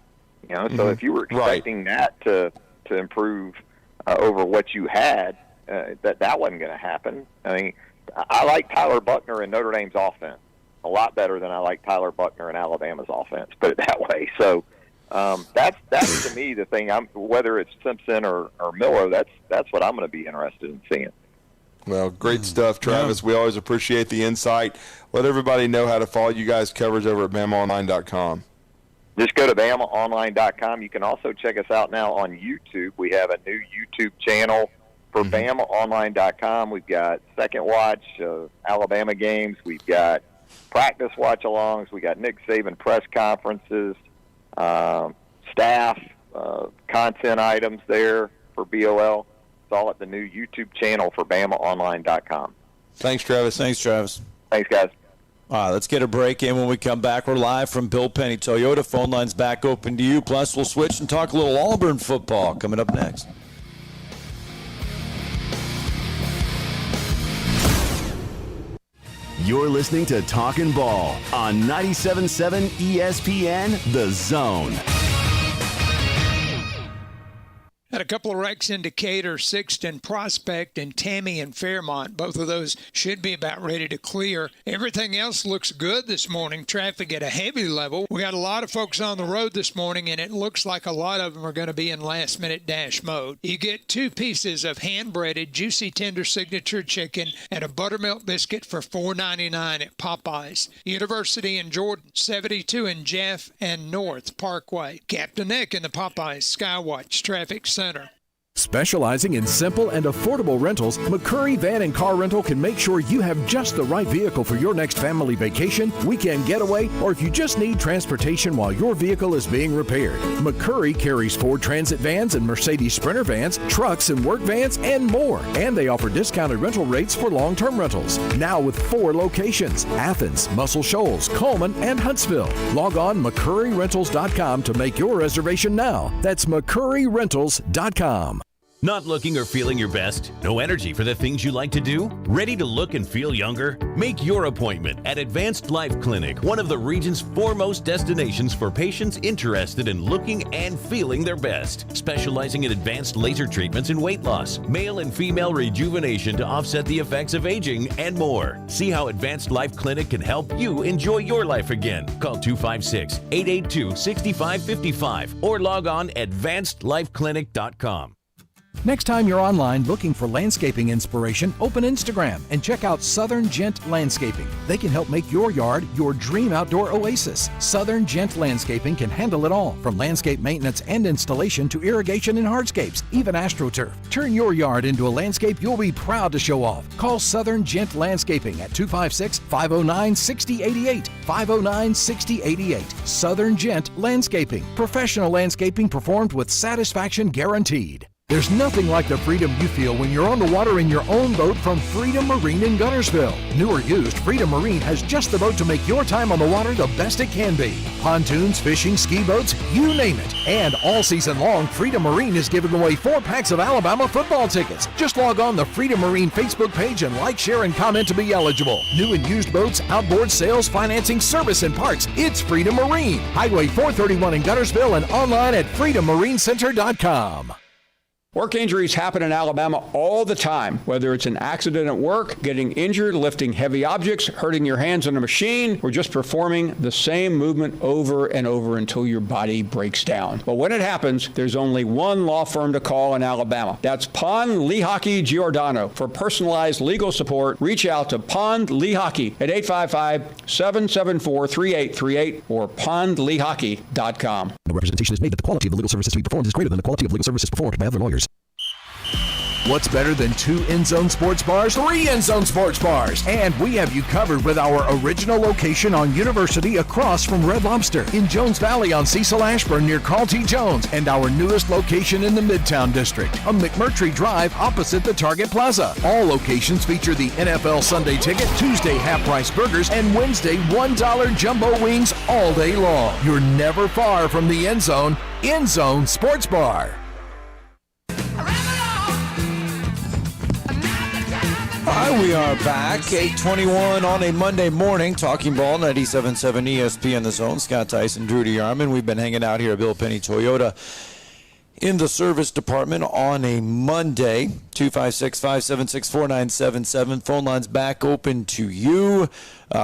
so if you were expecting that to improve over what you had, that wasn't going to happen. I mean, I like Tyler Buckner in Notre Dame's offense a lot better than I like Tyler Buckner in Alabama's offense, put it that way. So that's to me the thing. Whether it's Simpson or Miller, that's what I'm going to be interested in seeing. Well, great stuff, Travis. Yeah. We always appreciate the insight. Let everybody know how to follow you guys' coverage over at BamaOnline.com. Just go to BamaOnline.com. You can also check us out now on YouTube. We have a new YouTube channel for BamaOnline.com. We've got second watch of Alabama games. We've got practice watch-alongs. We got Nick Saban press conferences, staff, content items there for BOL. It's all at the new YouTube channel for BamaOnline.com. Thanks, Travis. Thanks, Travis. Thanks, guys. All right, let's get a break in. When we come back, we're live from Bill Penny Toyota. Phone line's back open to you. Plus, we'll switch and talk a little Auburn football coming up next. You're listening to Talkin' Ball on 97.7 ESPN, The Zone. Had a couple of wrecks in Decatur, Sixth and Prospect, and Tammy and Fairmont. Both of those should be about ready to clear. Everything else looks good this morning. Traffic at a heavy level. We got a lot of folks on the road this morning, and it looks like a lot of them are going to be in last-minute dash mode. You get 2 pieces of hand-breaded, juicy, tender signature chicken and a buttermilk biscuit for $4.99 at Popeyes. University in Jordan, 72 in Jeff and North Parkway. Captain Nick in the Popeyes Skywatch Traffic Center. Specializing in simple and affordable rentals, McCurry Van and Car Rental can make sure you have just the right vehicle for your next family vacation, weekend getaway, or if you just need transportation while your vehicle is being repaired. McCurry carries Ford Transit vans and Mercedes Sprinter vans, trucks and work vans, and more. And they offer discounted rental rates for long-term rentals. Now with 4 locations: Athens, Muscle Shoals, Coleman, and Huntsville. Log on McCurryRentals.com to make your reservation now. That's McCurryRentals.com. Not looking or feeling your best? No energy for the things you like to do? Ready to look and feel younger? Make your appointment at Advanced Life Clinic, one of the region's foremost destinations for patients interested in looking and feeling their best. Specializing in advanced laser treatments and weight loss, male and female rejuvenation to offset the effects of aging, and more. See how Advanced Life Clinic can help you enjoy your life again. Call 256-882-6555 or log on advancedlifeclinic.com. Next time you're online looking for landscaping inspiration, open Instagram and check out Southern Gent Landscaping. They can help make your yard your dream outdoor oasis. Southern Gent Landscaping can handle it all, from landscape maintenance and installation to irrigation and hardscapes, even AstroTurf. Turn your yard into a landscape you'll be proud to show off. Call Southern Gent Landscaping at 256-509-6088. 509-6088. Southern Gent Landscaping. Professional landscaping performed with satisfaction guaranteed. There's nothing like the freedom you feel when you're on the water in your own boat from Freedom Marine in Guntersville. New or used, Freedom Marine has just the boat to make your time on the water the best it can be. Pontoons, fishing, ski boats, you name it. And all season long, Freedom Marine is giving away 4 packs of Alabama football tickets. Just log on the Freedom Marine Facebook page and like, share, and comment to be eligible. New and used boats, outboard sales, financing, service, and parts. It's Freedom Marine. Highway 431 in Guntersville and online at freedommarincenter.com. Work injuries happen in Alabama all the time, whether it's an accident at work, getting injured, lifting heavy objects, hurting your hands on a machine, or just performing the same movement over and over until your body breaks down. But when it happens, there's only one law firm to call in Alabama. That's Pond Lehocky Giordano. For personalized legal support, reach out to Pond Lehocky at 855-774-3838 or pondlehocky.com. No representation is made that the quality of the legal services to be performed is greater than the quality of legal services performed by other lawyers. What's better than 2 end-zone sports bars? 3 end-zone sports bars. And we have you covered with our original location on University across from Red Lobster, in Jones Valley on Cecil Ashburn near Carl T. Jones, and our newest location in the Midtown District on McMurtry Drive opposite the Target Plaza. All locations feature the NFL Sunday Ticket, Tuesday half-price burgers, and Wednesday $1 jumbo wings all day long. You're never far from the end zone. End Zone Sports Bar. All right, we are back, 8:21 on a Monday morning, Talking Ball, 97.7 ESPN The Zone. Scott Tyson, Drew DeArmond. We've been hanging out here at Bill Penny Toyota in the service department on a Monday. 256-576-4977. Phone lines back open to you.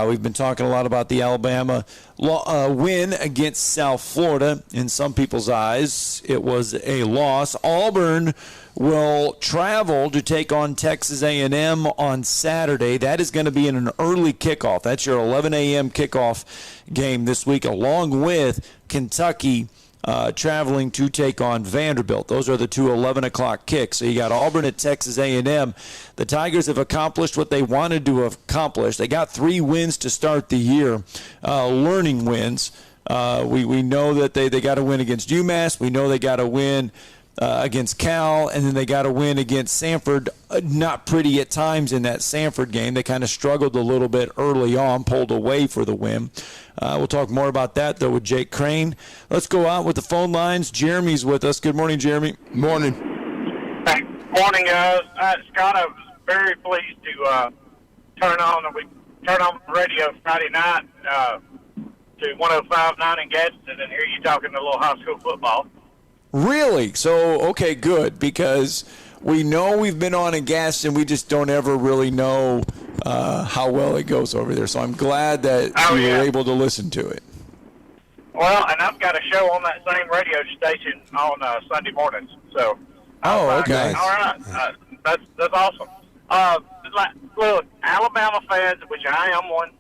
We've been talking a lot about the Alabama win against South Florida. In some people's eyes, it was a loss. Auburn will travel to take on Texas A&M on Saturday. That is going to be in an early kickoff. That's your 11 a.m. kickoff game this week, along with Kentucky traveling to take on Vanderbilt. Those are the 2 11 o'clock kicks. So you got Auburn at Texas A&M. The Tigers have accomplished what they wanted to accomplish. They got 3 wins to start the year, learning wins. We know that they got to win against UMass. We know they got to win against Cal, and then they got a win against Samford. Not pretty at times in that Samford game. They kind of struggled a little bit early on, pulled away for the win. We'll talk more about that, though, with Jake Crane. Let's go out with the phone lines. Jeremy's with us. Good morning, Jeremy. Morning. Hey, morning, guys. Scott, I was very pleased to turn on the radio Friday night to 105.9 in Gadsden and hear you talking a little high school football. Really? So, okay, good, because we know we've been on in Gaston. We just don't ever really know how well it goes over there. So I'm glad that you were able to listen to it. Well, and I've got a show on that same radio station on Sunday mornings. So, okay. All right. That's awesome. Look, Alabama fans, which I am one,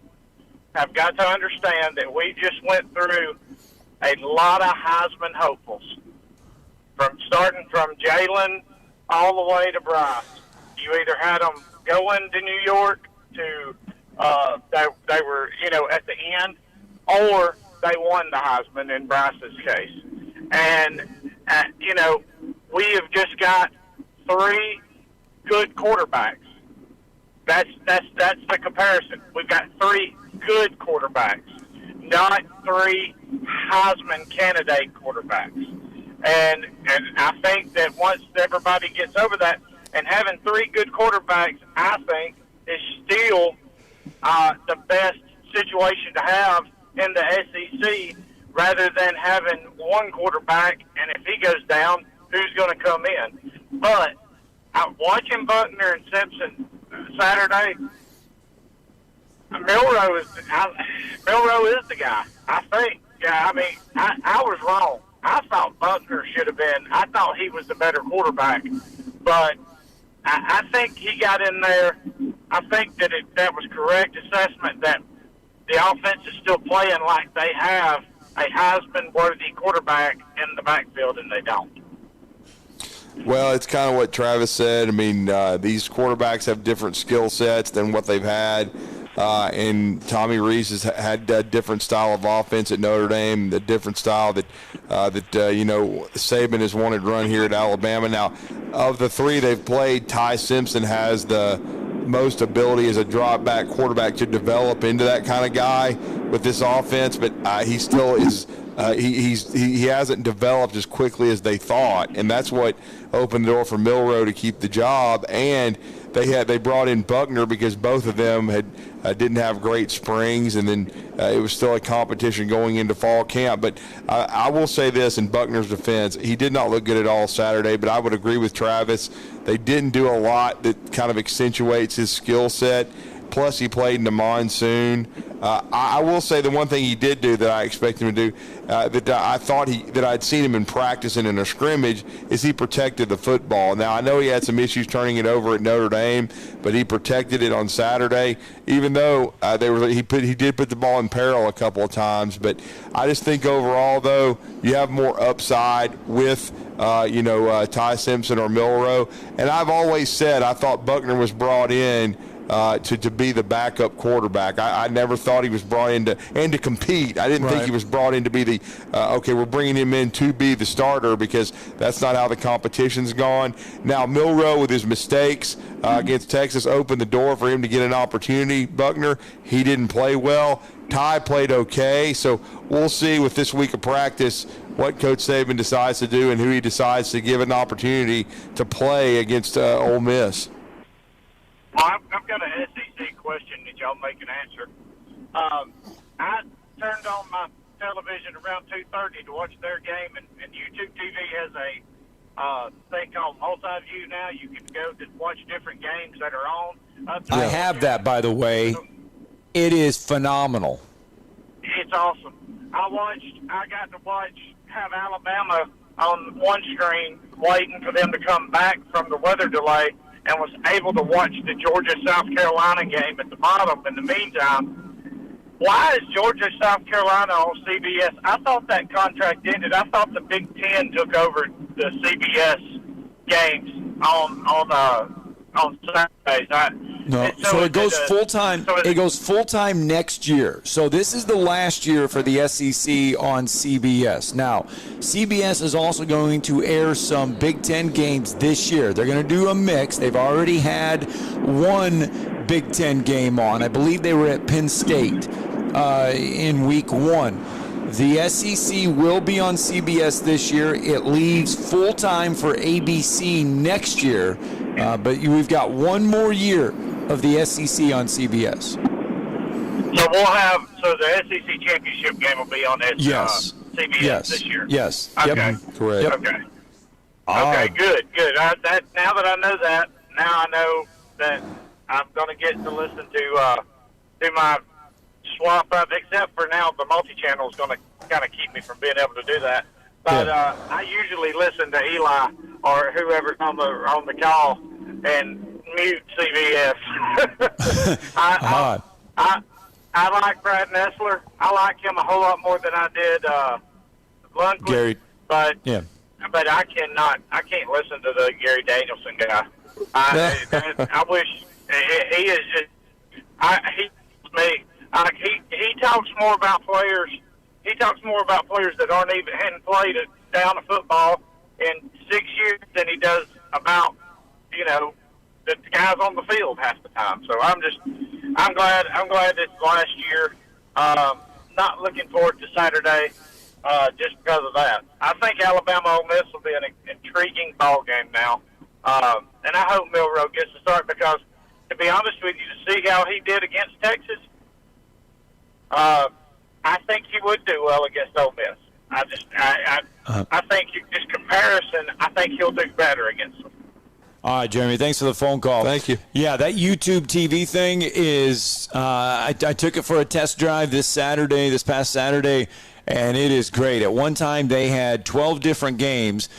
have got to understand that we just went through a lot of Heisman hopefuls. Starting from Jalen all the way to Bryce. You either had them going to New York to they were, at the end, or they won the Heisman in Bryce's case. And, we have just got 3 good quarterbacks. That's the comparison. We've got 3 good quarterbacks, not 3 Heisman candidate quarterbacks. And I think that once everybody gets over that, and having 3 good quarterbacks, I think, is still the best situation to have in the SEC, rather than having one quarterback, and if he goes down, who's going to come in? But watching Buckner and Simpson Saturday, Milrow is the guy, I think. Yeah, I mean, I was wrong. I thought Buckner should have been. I thought he was the better quarterback, but I think he got in there. I think that was correct assessment that the offense is still playing like they have a Heisman-worthy quarterback in the backfield, and they don't. Well, it's kind of what Travis said. I mean, these quarterbacks have different skill sets than what they've had. And Tommy Rees has had a different style of offense at Notre Dame, the different style that Saban has wanted to run here at Alabama. Now, of the 3 they've played, Ty Simpson has the most ability as a drop-back quarterback to develop into that kind of guy with this offense, but he still is he hasn't developed as quickly as they thought, and that's what opened the door for Milrow to keep the job. And they brought in Buckner because both of them didn't have great springs, and then it was still a competition going into fall camp. But I will say this in Buckner's defense, he did not look good at all Saturday, but I would agree with Travis. They didn't do a lot that kind of accentuates his skill set. Plus, he played in the monsoon. I will say the one thing he did do that I expect him to do, that I thought that I'd seen him in practice and in a scrimmage, is he protected the football. Now, I know he had some issues turning it over at Notre Dame, but he protected it on Saturday, even though he did put the ball in peril a couple of times. But I just think overall, though, you have more upside with Ty Simpson or Milrow. And I've always said I thought Buckner was brought in to be the backup quarterback. I never thought he was brought in to compete. I didn't think he was brought in to be the we're bringing him in to be the starter, because that's not how the competition's gone. Now, Milrow, with his mistakes against Texas, opened the door for him to get an opportunity. Buckner, he didn't play well. Ty played okay, so we'll see with this week of practice what Coach Saban decides to do and who he decides to give an opportunity to play against Ole Miss. I've got an SEC question that y'all make an answer. I turned on my television around 2:30 to watch their game, and YouTube TV has a thing called multi-view now. You can go to watch different games that are on. I have that, by the way. It is phenomenal. It's awesome. I got to have Alabama on one screen waiting for them to come back from the weather delay, and was able to watch the Georgia-South Carolina game at the bottom in the meantime. Why is Georgia-South Carolina on CBS? I thought that contract ended. I thought the Big Ten took over the CBS games on Saturdays. No, so it goes full-time. It goes full-time next year. So this is the last year for the SEC on CBS. Now, CBS is also going to air some Big Ten games this year. They're going to do a mix. They've already had one Big Ten game on. I believe they were at Penn State in week 1. The SEC will be on CBS this year. It leaves full-time for ABC next year. But we've got one more year of the SEC on CBS. So the SEC championship game will be on CBS this year. Yes. Okay. Yep. Correct. Yep. Okay. Okay. Good. Now that I know that, now I know that I'm going to get to listen to my swap up. Except for now, the multi-channel is going to kind of keep me from being able to do that. But I usually listen to Eli or whoever's on the call and mute CBS. I like Brad Nessler. I like him a whole lot more than I did Lundquist. Gary, but yeah. But I can't listen to the Gary Danielson guy. I wish he is just. He talks more about players. He talks more about players that hadn't played down a football in 6 years than he does about the guys on the field half the time. So I'm glad it's last year. Not looking forward to Saturday. just because of that. I think Alabama Ole Miss will be an intriguing ball game now. And I hope Milroe gets to start because, to be honest with you, to see how he did against Texas, I think he would do well against Ole Miss. I think just comparison, I think he'll do better against them. All right, Jeremy, thanks for the phone call. Thank you. Yeah, that YouTube TV thing is I took it for a test drive this past Saturday, and it is great. At one time, they had 12 different games,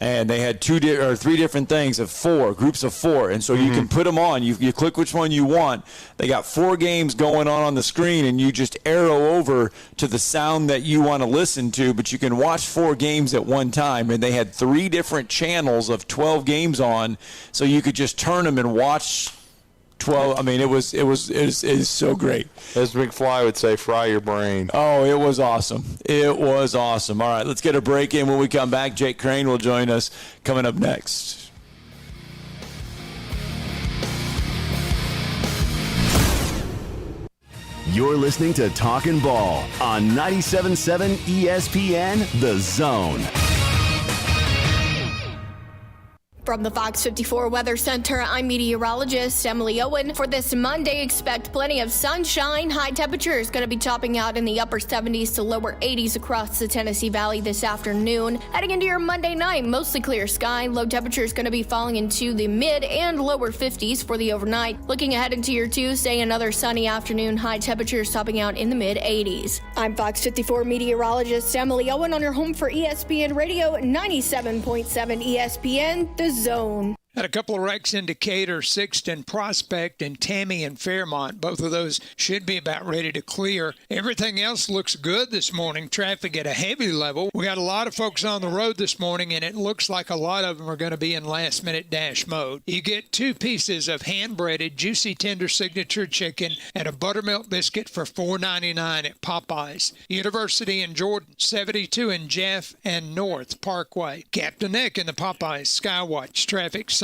and they had 3 different things of 4, groups of 4. And so you can put them on. You click which one you want. They got 4 games going on the screen, and you just arrow over to the sound that you want to listen to, but you can watch 4 games at one time. And they had 3 different channels of 12 games on, so you could just turn them and watch 12. I mean, it was so great. As McFly would say, fry your brain. Oh, it was awesome. It was awesome. All right, let's get a break in. When we come back, Jake Crane will join us coming up next. You're listening to Talkin' Ball on 97.7 ESPN, The Zone. From the Fox 54 Weather Center, I'm meteorologist Emily Owen. For this Monday, expect plenty of sunshine. High temperatures going to be topping out in the upper 70s to lower 80s across the Tennessee Valley this afternoon. Heading into your Monday night, mostly clear sky. Low temperatures going to be falling into the mid and lower 50s for the overnight. Looking ahead into your Tuesday, another sunny afternoon. High temperatures topping out in the mid 80s. I'm Fox 54 meteorologist Emily Owen on your home for ESPN Radio 97.7 ESPN, The Zone. Had a couple of wrecks in Decatur, Sixth and Prospect, and Tammy and Fairmont. Both of those should be about ready to clear. Everything else looks good this morning. Traffic at a heavy level. We got a lot of folks on the road this morning, and it looks like a lot of them are going to be in last-minute dash mode. You get 2 pieces of hand-breaded, juicy, tender signature chicken and a buttermilk biscuit for $4.99 at Popeyes. University in Jordan, 72 in Jeff and North Parkway. Captain Nick in the Popeyes Skywatch Traffic Center.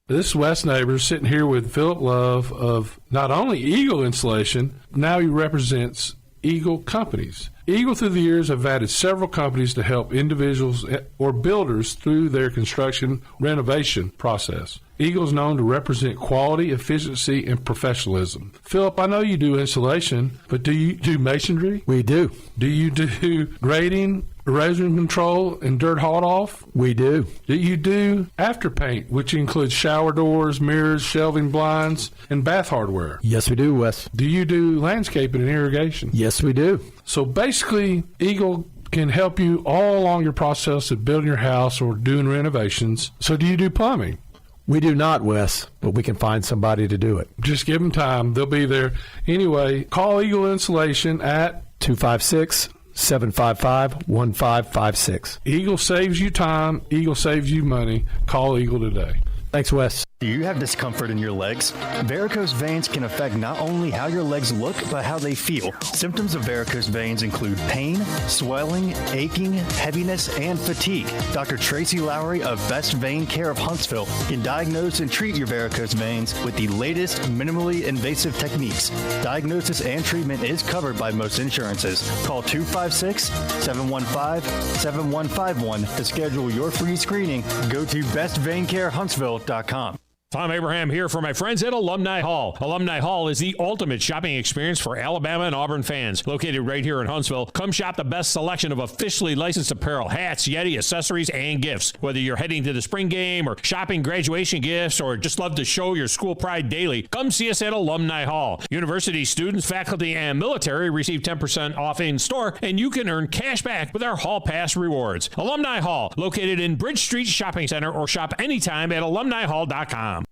This is Wes Neighbors sitting here with Philip Love of not only Eagle Insulation, now he represents Eagle Companies. Eagle through the years have added several companies to help individuals or builders through their construction renovation process. Eagle is known to represent quality, efficiency, and professionalism. Philip, I know you do insulation, but do you do masonry? We do. Do you do grading, erosion control, and dirt hauled off? We do. Do you do after paint, which includes shower doors, mirrors, shelving blinds, and bath hardware? Yes, we do, Wes. Do you do landscaping and irrigation? Yes, we do. So basically, Eagle can help you all along your process of building your house or doing renovations. So do you do plumbing? We do not, Wes, but we can find somebody to do it. Just give them time. They'll be there. Anyway, call Eagle Insulation at 256-755-1556. Eagle saves you time. Eagle saves you money. Call Eagle today. Thanks, Wes. Do you have discomfort in your legs? Varicose veins can affect not only how your legs look, but how they feel. Symptoms of varicose veins include pain, swelling, aching, heaviness, and fatigue. Dr. Tracy Lowry of Best Vein Care of Huntsville can diagnose and treat your varicose veins with the latest minimally invasive techniques. Diagnosis and treatment is covered by most insurances. Call 256-715-7151 to schedule your free screening. Go to bestveincarehuntsville.com. Tom Abraham here for my friends at Alumni Hall. Alumni Hall is the ultimate shopping experience for Alabama and Auburn fans. Located right here in Huntsville, come shop the best selection of officially licensed apparel, hats, Yeti, accessories, and gifts. Whether you're heading to the spring game or shopping graduation gifts or just love to show your school pride daily, come see us at Alumni Hall. University students, faculty, and military receive 10% off in store, and you can earn cash back with our Hall Pass rewards. Alumni Hall, located in Bridge Street Shopping Center, or shop anytime at alumnihall.com.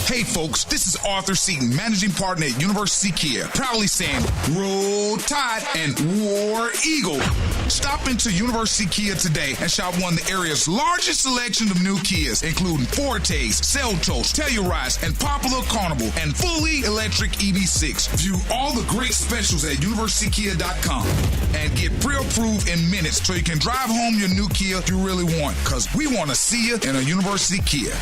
Hey folks, this is Arthur Seaton, managing partner at University Kia, proudly saying Roll Tide and War Eagle. Stop into University Kia today and shop one of the area's largest selection of new Kias, including Fortes, Seltos, Telluride, and Popular Carnival, and fully electric EV6. View all the great specials at universitykia.com and get pre-approved in minutes so you can drive home your new Kia you really want, because we want to see you in a University Kia.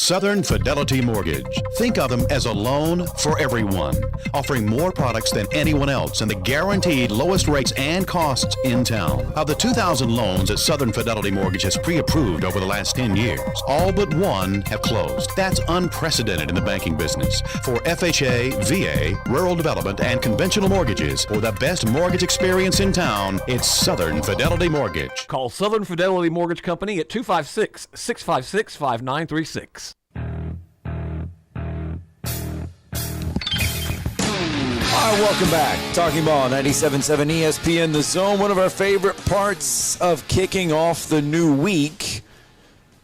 Southern Fidelity Mortgage. Think of them as a loan for everyone, offering more products than anyone else and the guaranteed lowest rates and costs in town. Of the 2,000 loans that Southern Fidelity Mortgage has pre-approved over the last 10 years, all but one have closed. That's unprecedented in the banking business. For FHA, VA, rural development, and conventional mortgages, for the best mortgage experience in town, it's Southern Fidelity Mortgage. Call Southern Fidelity Mortgage Company at 256-656-5936. All right, welcome back. Talking Ball, 97.7 ESPN The Zone. One of our favorite parts of kicking off the new week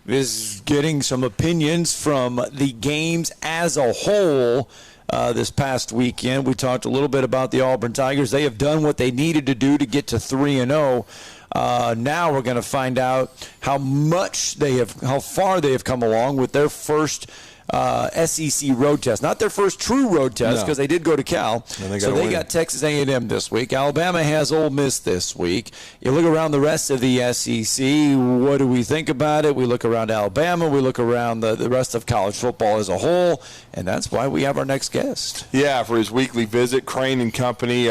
is getting some opinions from the games as a whole. This past weekend, we talked a little bit about the Auburn Tigers. They have done what they needed to do to get to 3-0. Now we're going to find out how far they have come along with their first SEC road test. Not their first true road test, because they did go to Cal. So they got Texas A&M this week. Alabama has Ole Miss this week. You look around the rest of the SEC, what do we think about it? We look around Alabama. We look around the rest of college football as a whole, and that's why we have our next guest. Yeah, for his weekly visit, Crane and Company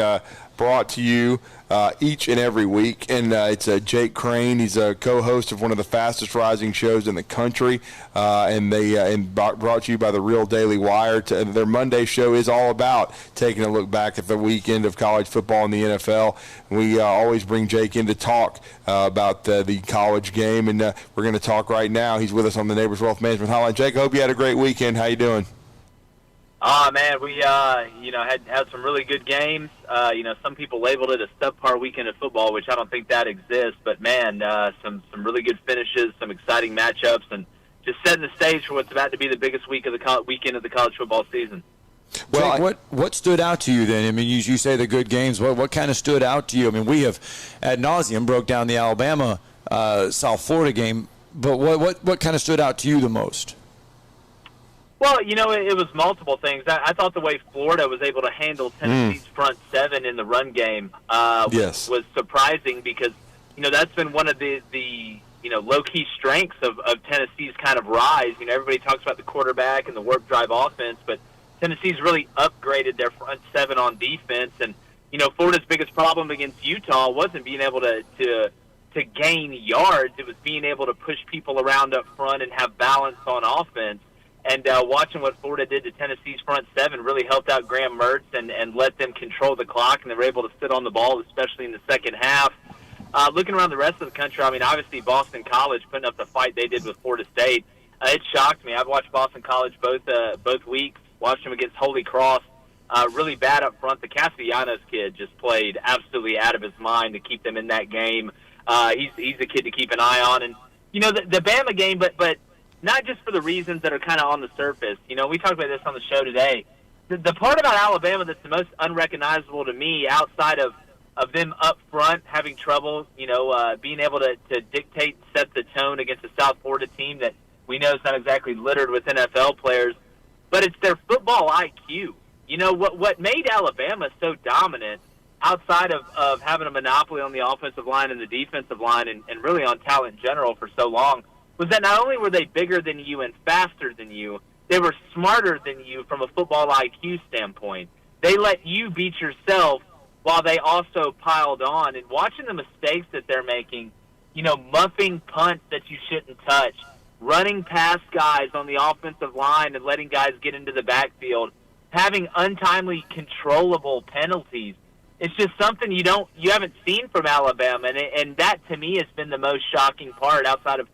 brought to you each and every week, and it's Jake Crane. He's a co-host of one of the fastest rising shows in the country, and brought to you by the Real Daily Wire. Their Monday show is all about taking a look back at the weekend of college football in the NFL. We always bring Jake in to talk about the college game, and we're going to talk right now. He's with us on the Neighbors Wealth Management Hotline. Jake, I hope you had a great weekend. How you doing? Man, we had some really good games. Some people labeled it a subpar weekend of football, which I don't think that exists. But man, some really good finishes, some exciting matchups, and just setting the stage for what's about to be the biggest weekend of the college football season. Well, Jake, what stood out to you then? I mean, you say the good games. What kind of stood out to you? I mean, we have ad nauseum broke down the Alabama South Florida game, but what kind of stood out to you the most? Well, it was multiple things. I thought the way Florida was able to handle Tennessee's front seven in the run game was surprising, because, that's been one of the low-key strengths of Tennessee's kind of rise. Everybody talks about the quarterback and the warp drive offense, but Tennessee's really upgraded their front seven on defense. And, Florida's biggest problem against Utah wasn't being able to gain yards. It was being able to push people around up front and have balance on offense. And watching what Florida did to Tennessee's front seven really helped out Graham Mertz and let them control the clock, and they were able to sit on the ball, especially in the second half. Looking around the rest of the country, I mean, obviously Boston College putting up the fight they did with Florida State. It shocked me. I've watched Boston College both weeks, watched them against Holy Cross. Really bad up front. The Castellanos kid just played absolutely out of his mind to keep them in that game. He's a kid to keep an eye on. And, the Bama game, but not just for the reasons that are kind of on the surface. We talked about this on the show today. The part about Alabama that's the most unrecognizable to me, outside of them up front having trouble, being able to dictate, set the tone against a South Florida team that we know is not exactly littered with NFL players, but it's their football IQ. What made Alabama so dominant, outside of having a monopoly on the offensive line and the defensive line and really on talent in general for so long, was that not only were they bigger than you and faster than you, they were smarter than you from a football IQ standpoint. They let you beat yourself while they also piled on. And watching the mistakes that they're making, muffing punts that you shouldn't touch, running past guys on the offensive line and letting guys get into the backfield, having untimely controllable penalties. It's just something you haven't seen from Alabama, and that to me has been the most shocking part, outside of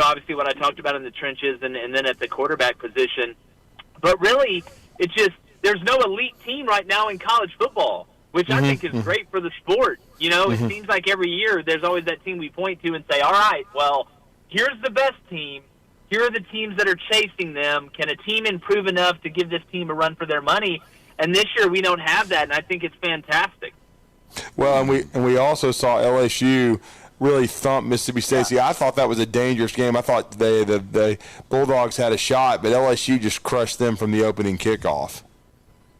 obviously what I talked about in the trenches and then at the quarterback position. But really, it's just there's no elite team right now in college football, which I think is great for the sport. It seems like every year there's always that team we point to and say, all right, well, here's the best team. Here are the teams that are chasing them. Can a team improve enough to give this team a run for their money? And this year we don't have that, and I think it's fantastic. Well, and we also saw LSU really thump Mississippi State. See, I thought that was a dangerous game. I thought the Bulldogs had a shot, but LSU just crushed them from the opening kickoff.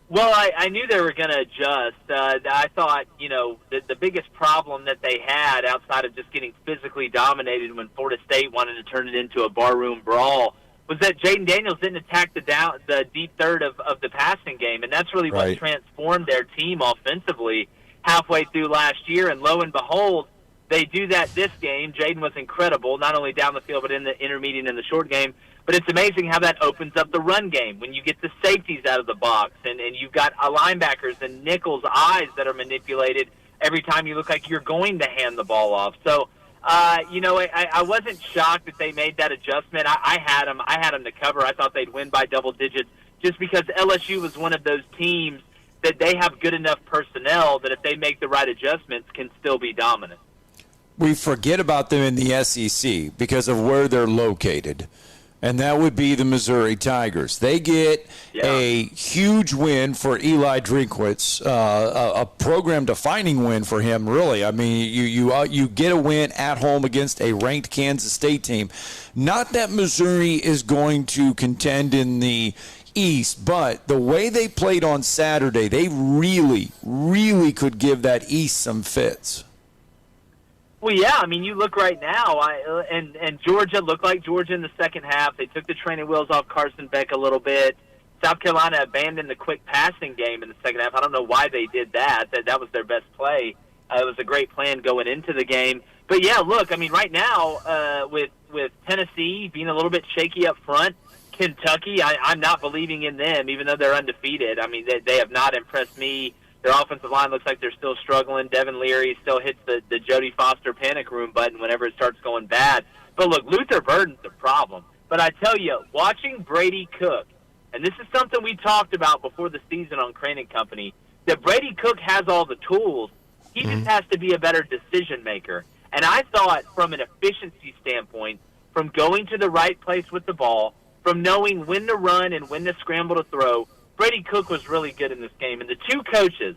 Well, I knew they were going to adjust. I thought, the biggest problem that they had, outside of just getting physically dominated when Florida State wanted to turn it into a barroom brawl, was that Jaden Daniels didn't attack the deep third of the passing game, and that's really what transformed their team offensively halfway through last year. And lo and behold, they do that this game. Jaden was incredible, not only down the field but in the intermediate and the short game. But it's amazing how that opens up the run game when you get the safeties out of the box and you've got linebackers and nickels' eyes that are manipulated every time you look like you're going to hand the ball off. So, I wasn't shocked that they made that adjustment. I had them to cover. I thought they'd win by double digits just because LSU was one of those teams that they have good enough personnel that if they make the right adjustments can still be dominant. We forget about them in the SEC because of where they're located. And that would be the Missouri Tigers. They get a huge win for Eli Drinkwitz, a program-defining win for him, really. I mean, you get a win at home against a ranked Kansas State team. Not that Missouri is going to contend in the East, but the way they played on Saturday, they really, really could give that East some fits. Well, yeah, I mean, you look right now, and Georgia looked like Georgia in the second half. They took the training wheels off Carson Beck a little bit. South Carolina abandoned the quick passing game in the second half. I don't know why they did that. That was their best play. It was a great plan going into the game. But, yeah, look, I mean, right now, with Tennessee being a little bit shaky up front, Kentucky, I'm not believing in them, even though they're undefeated. I mean, they have not impressed me. Their offensive line looks like they're still struggling. Devin Leary still hits the Jodie Foster panic room button whenever it starts going bad. But, look, Luther Burden's the problem. But I tell you, watching Brady Cook, and this is something we talked about before the season on Crane & Company, that Brady Cook has all the tools. He just has to be a better decision maker. And I thought from an efficiency standpoint, from going to the right place with the ball, from knowing when to run and when to scramble to throw, Brady Cook was really good in this game. And the two coaches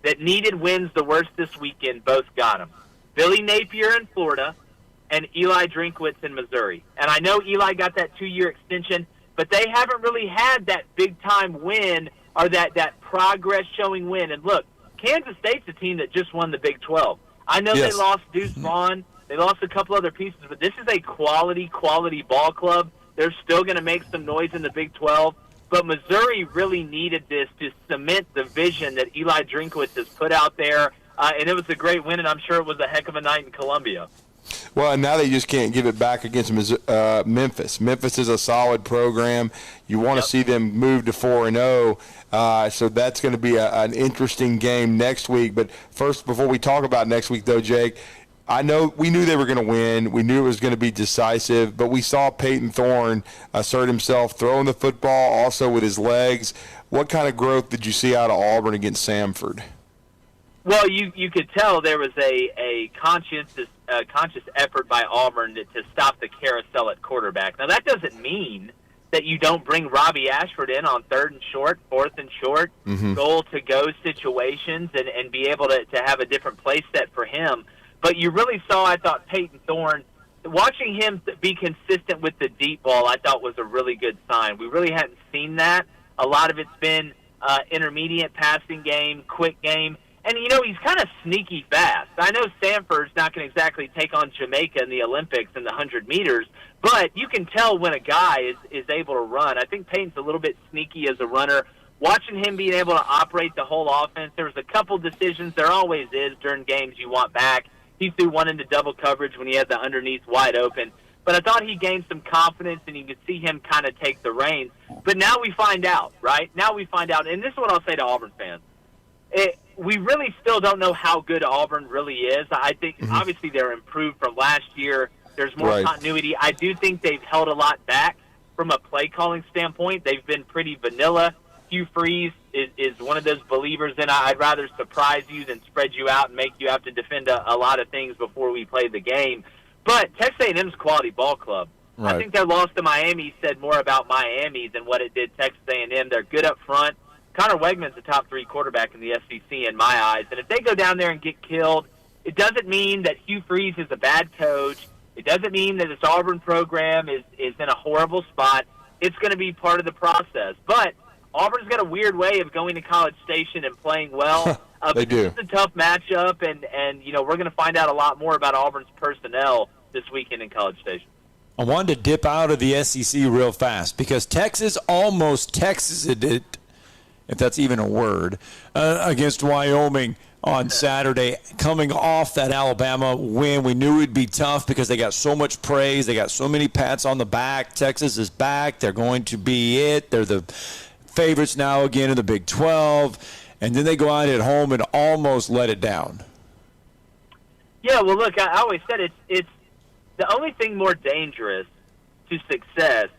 that needed wins the worst this weekend both got them. Billy Napier in Florida and Eli Drinkwitz in Missouri. And I know Eli got that 2-year extension, but they haven't really had that big-time win or that progress-showing win. And look, Kansas State's a team that just won the Big 12. I know they lost Deuce Vaughn. They lost a couple other pieces, but this is a quality ball club. They're still going to make some noise in the Big 12. But Missouri really needed this to cement the vision that Eli Drinkwitz has put out there. And it was a great win, and I'm sure it was a heck of a night in Columbia. Well, and now they just can't give it back against Memphis. Memphis is a solid program. You want to see them move to 4-0. So that's going to be an interesting game next week. But first, before we talk about next week, though, Jake, I know we knew they were going to win. We knew it was going to be decisive, but we saw Peyton Thorne assert himself, throwing the football, also with his legs. What kind of growth did you see out of Auburn against Samford? Well, you could tell there was a conscious effort by Auburn to stop the carousel at quarterback. Now, that doesn't mean that you don't bring Robbie Ashford in on 3rd and short, 4th and short, goal-to-go situations and be able to have a different play set for him. But you really saw, I thought, Peyton Thorne, watching him be consistent with the deep ball, I thought was a really good sign. We really hadn't seen that. A lot of it's been intermediate passing game, quick game. And, he's kind of sneaky fast. I know Samford's not going to exactly take on Jamaica in the Olympics in the 100 meters, but you can tell when a guy is able to run. I think Peyton's a little bit sneaky as a runner. Watching him being able to operate the whole offense, there was a couple decisions, there always is during games you want back. He threw one into double coverage when he had the underneath wide open. But I thought he gained some confidence, and you could see him kind of take the reins. But now we find out, right? Now we find out, and this is what I'll say to Auburn fans. We really still don't know how good Auburn really is. I think, obviously, they're improved from last year. There's more continuity. I do think they've held a lot back from a play-calling standpoint. They've been pretty vanilla. Hugh Freeze is one of those believers in I'd rather surprise you than spread you out and make you have to defend a lot of things before we play the game. But Texas A&M's a quality ball club. Right. I think their loss to Miami said more about Miami than what it did Texas A&M. They're good up front. Connor Wegman's a top 3 quarterback in the SEC in my eyes. And if they go down there and get killed, it doesn't mean that Hugh Freeze is a bad coach. It doesn't mean that this Auburn program is in a horrible spot. It's going to be part of the process. But Auburn's got a weird way of going to College Station and playing well. They do. It's a tough matchup, and we're going to find out a lot more about Auburn's personnel this weekend in College Station. I wanted to dip out of the SEC real fast because Texas almost Texased it, if that's even a word, against Wyoming on Saturday. Coming off that Alabama win, we knew it'd be tough because they got so much praise. They got so many pats on the back. Texas is back. They're going to be it. They're the favorites now again in the Big 12. And then they go out at home and almost let it down. Yeah, well, look, I always said it's the only thing more dangerous to success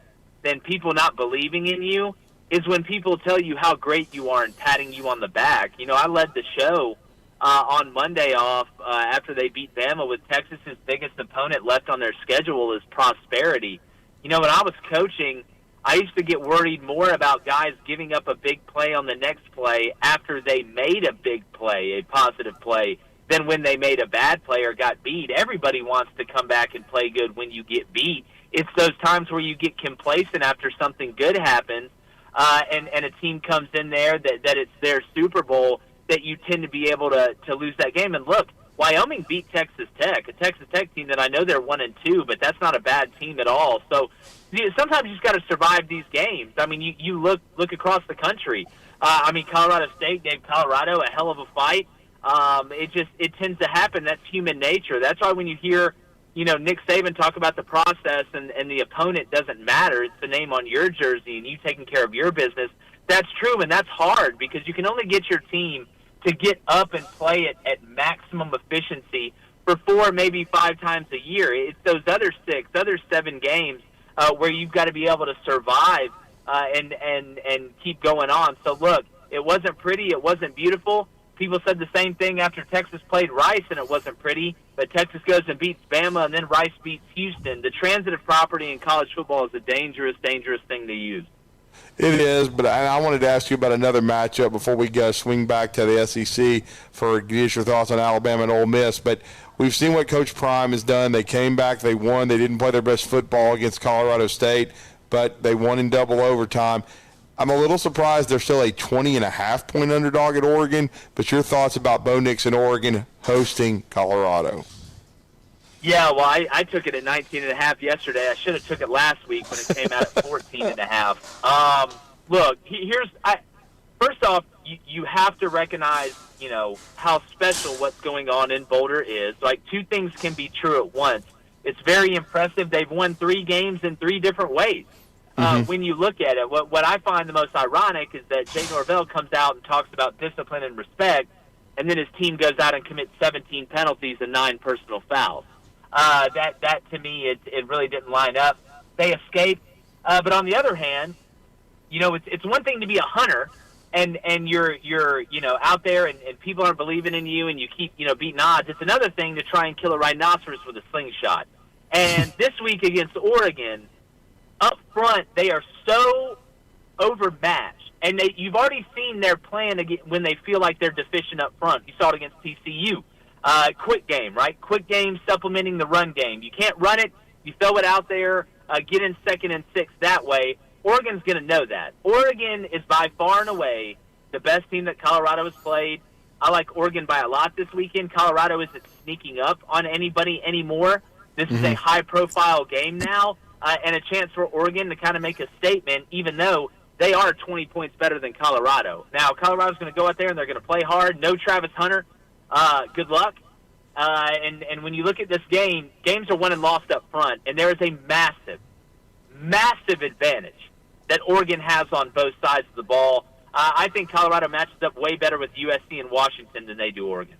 than people not believing in you is when people tell you how great you are and patting you on the back. You know, I led the show on Monday off after they beat Bama with Texas's biggest opponent left on their schedule is Prosperity. You know, when I was coaching, I used to get worried more about guys giving up a big play on the next play after they made a big play, a positive play, than when they made a bad play or got beat. Everybody wants to come back and play good when you get beat. It's those times where you get complacent after something good happens, and a team comes in there that it's their Super Bowl, that you tend to be able to lose that game. And look, Wyoming beat Texas Tech, a Texas Tech team that I know they're 1-2, but that's not a bad team at all. So sometimes you just got to survive these games. I mean, you look across the country. Colorado State gave Colorado a hell of a fight. It tends to happen. That's human nature. That's why when you hear, Nick Saban talk about the process and the opponent doesn't matter, it's the name on your jersey and you taking care of your business. That's true, and that's hard because you can only get your team to get up and play it at maximum efficiency for 4, maybe 5 times a year. It's those other 7 games where you've got to be able to survive and keep going on. So look, it wasn't pretty, it wasn't beautiful. People said the same thing after Texas played Rice, and it wasn't pretty. But Texas goes and beats Bama, and then Rice beats Houston. The transitive property in college football is a dangerous, dangerous thing to use. It is, but I wanted to ask you about another matchup before we swing back to the SEC for get your thoughts on Alabama and Ole Miss. But we've seen what Coach Prime has done. They came back, they won. They didn't play their best football against Colorado State, but they won in double overtime. I'm a little surprised they're still a 20.5-point underdog at Oregon, but your thoughts about Bo Nix and Oregon hosting Colorado? Yeah, well, I took it at 19.5 yesterday. I should have took it last week when it came out at 14.5. Look, first off, you have to recognize, how special what's going on in Boulder is. Like, 2 things can be true at once. It's very impressive. They've won 3 games in 3 different ways. When you look at it, what I find the most ironic is that Jay Norvell comes out and talks about discipline and respect, and then his team goes out and commits 17 penalties and 9 personal fouls. That to me, it really didn't line up. They escaped, but on the other hand, it's one thing to be a hunter, and you're out there and people aren't believing in you, and you keep beating odds. It's another thing to try and kill a rhinoceros with a slingshot. And this week against Oregon, up front, they are so overmatched. And you've already seen their plan when they feel like they're deficient up front. You saw it against TCU. Quick game, right? Quick game supplementing the run game. You can't run it. You throw it out there, get in 2nd and 6 that way. Oregon's going to know that. Oregon is by far and away the best team that Colorado has played. I like Oregon by a lot this weekend. Colorado isn't sneaking up on anybody anymore. This is a high-profile game now. And a chance for Oregon to kind of make a statement, even though they are 20 points better than Colorado. Now, Colorado's going to go out there and they're going to play hard. No Travis Hunter. Good luck. And when you look at this game, games are won and lost up front, and there is a massive, massive advantage that Oregon has on both sides of the ball. I think Colorado matches up way better with USC and Washington than they do Oregon.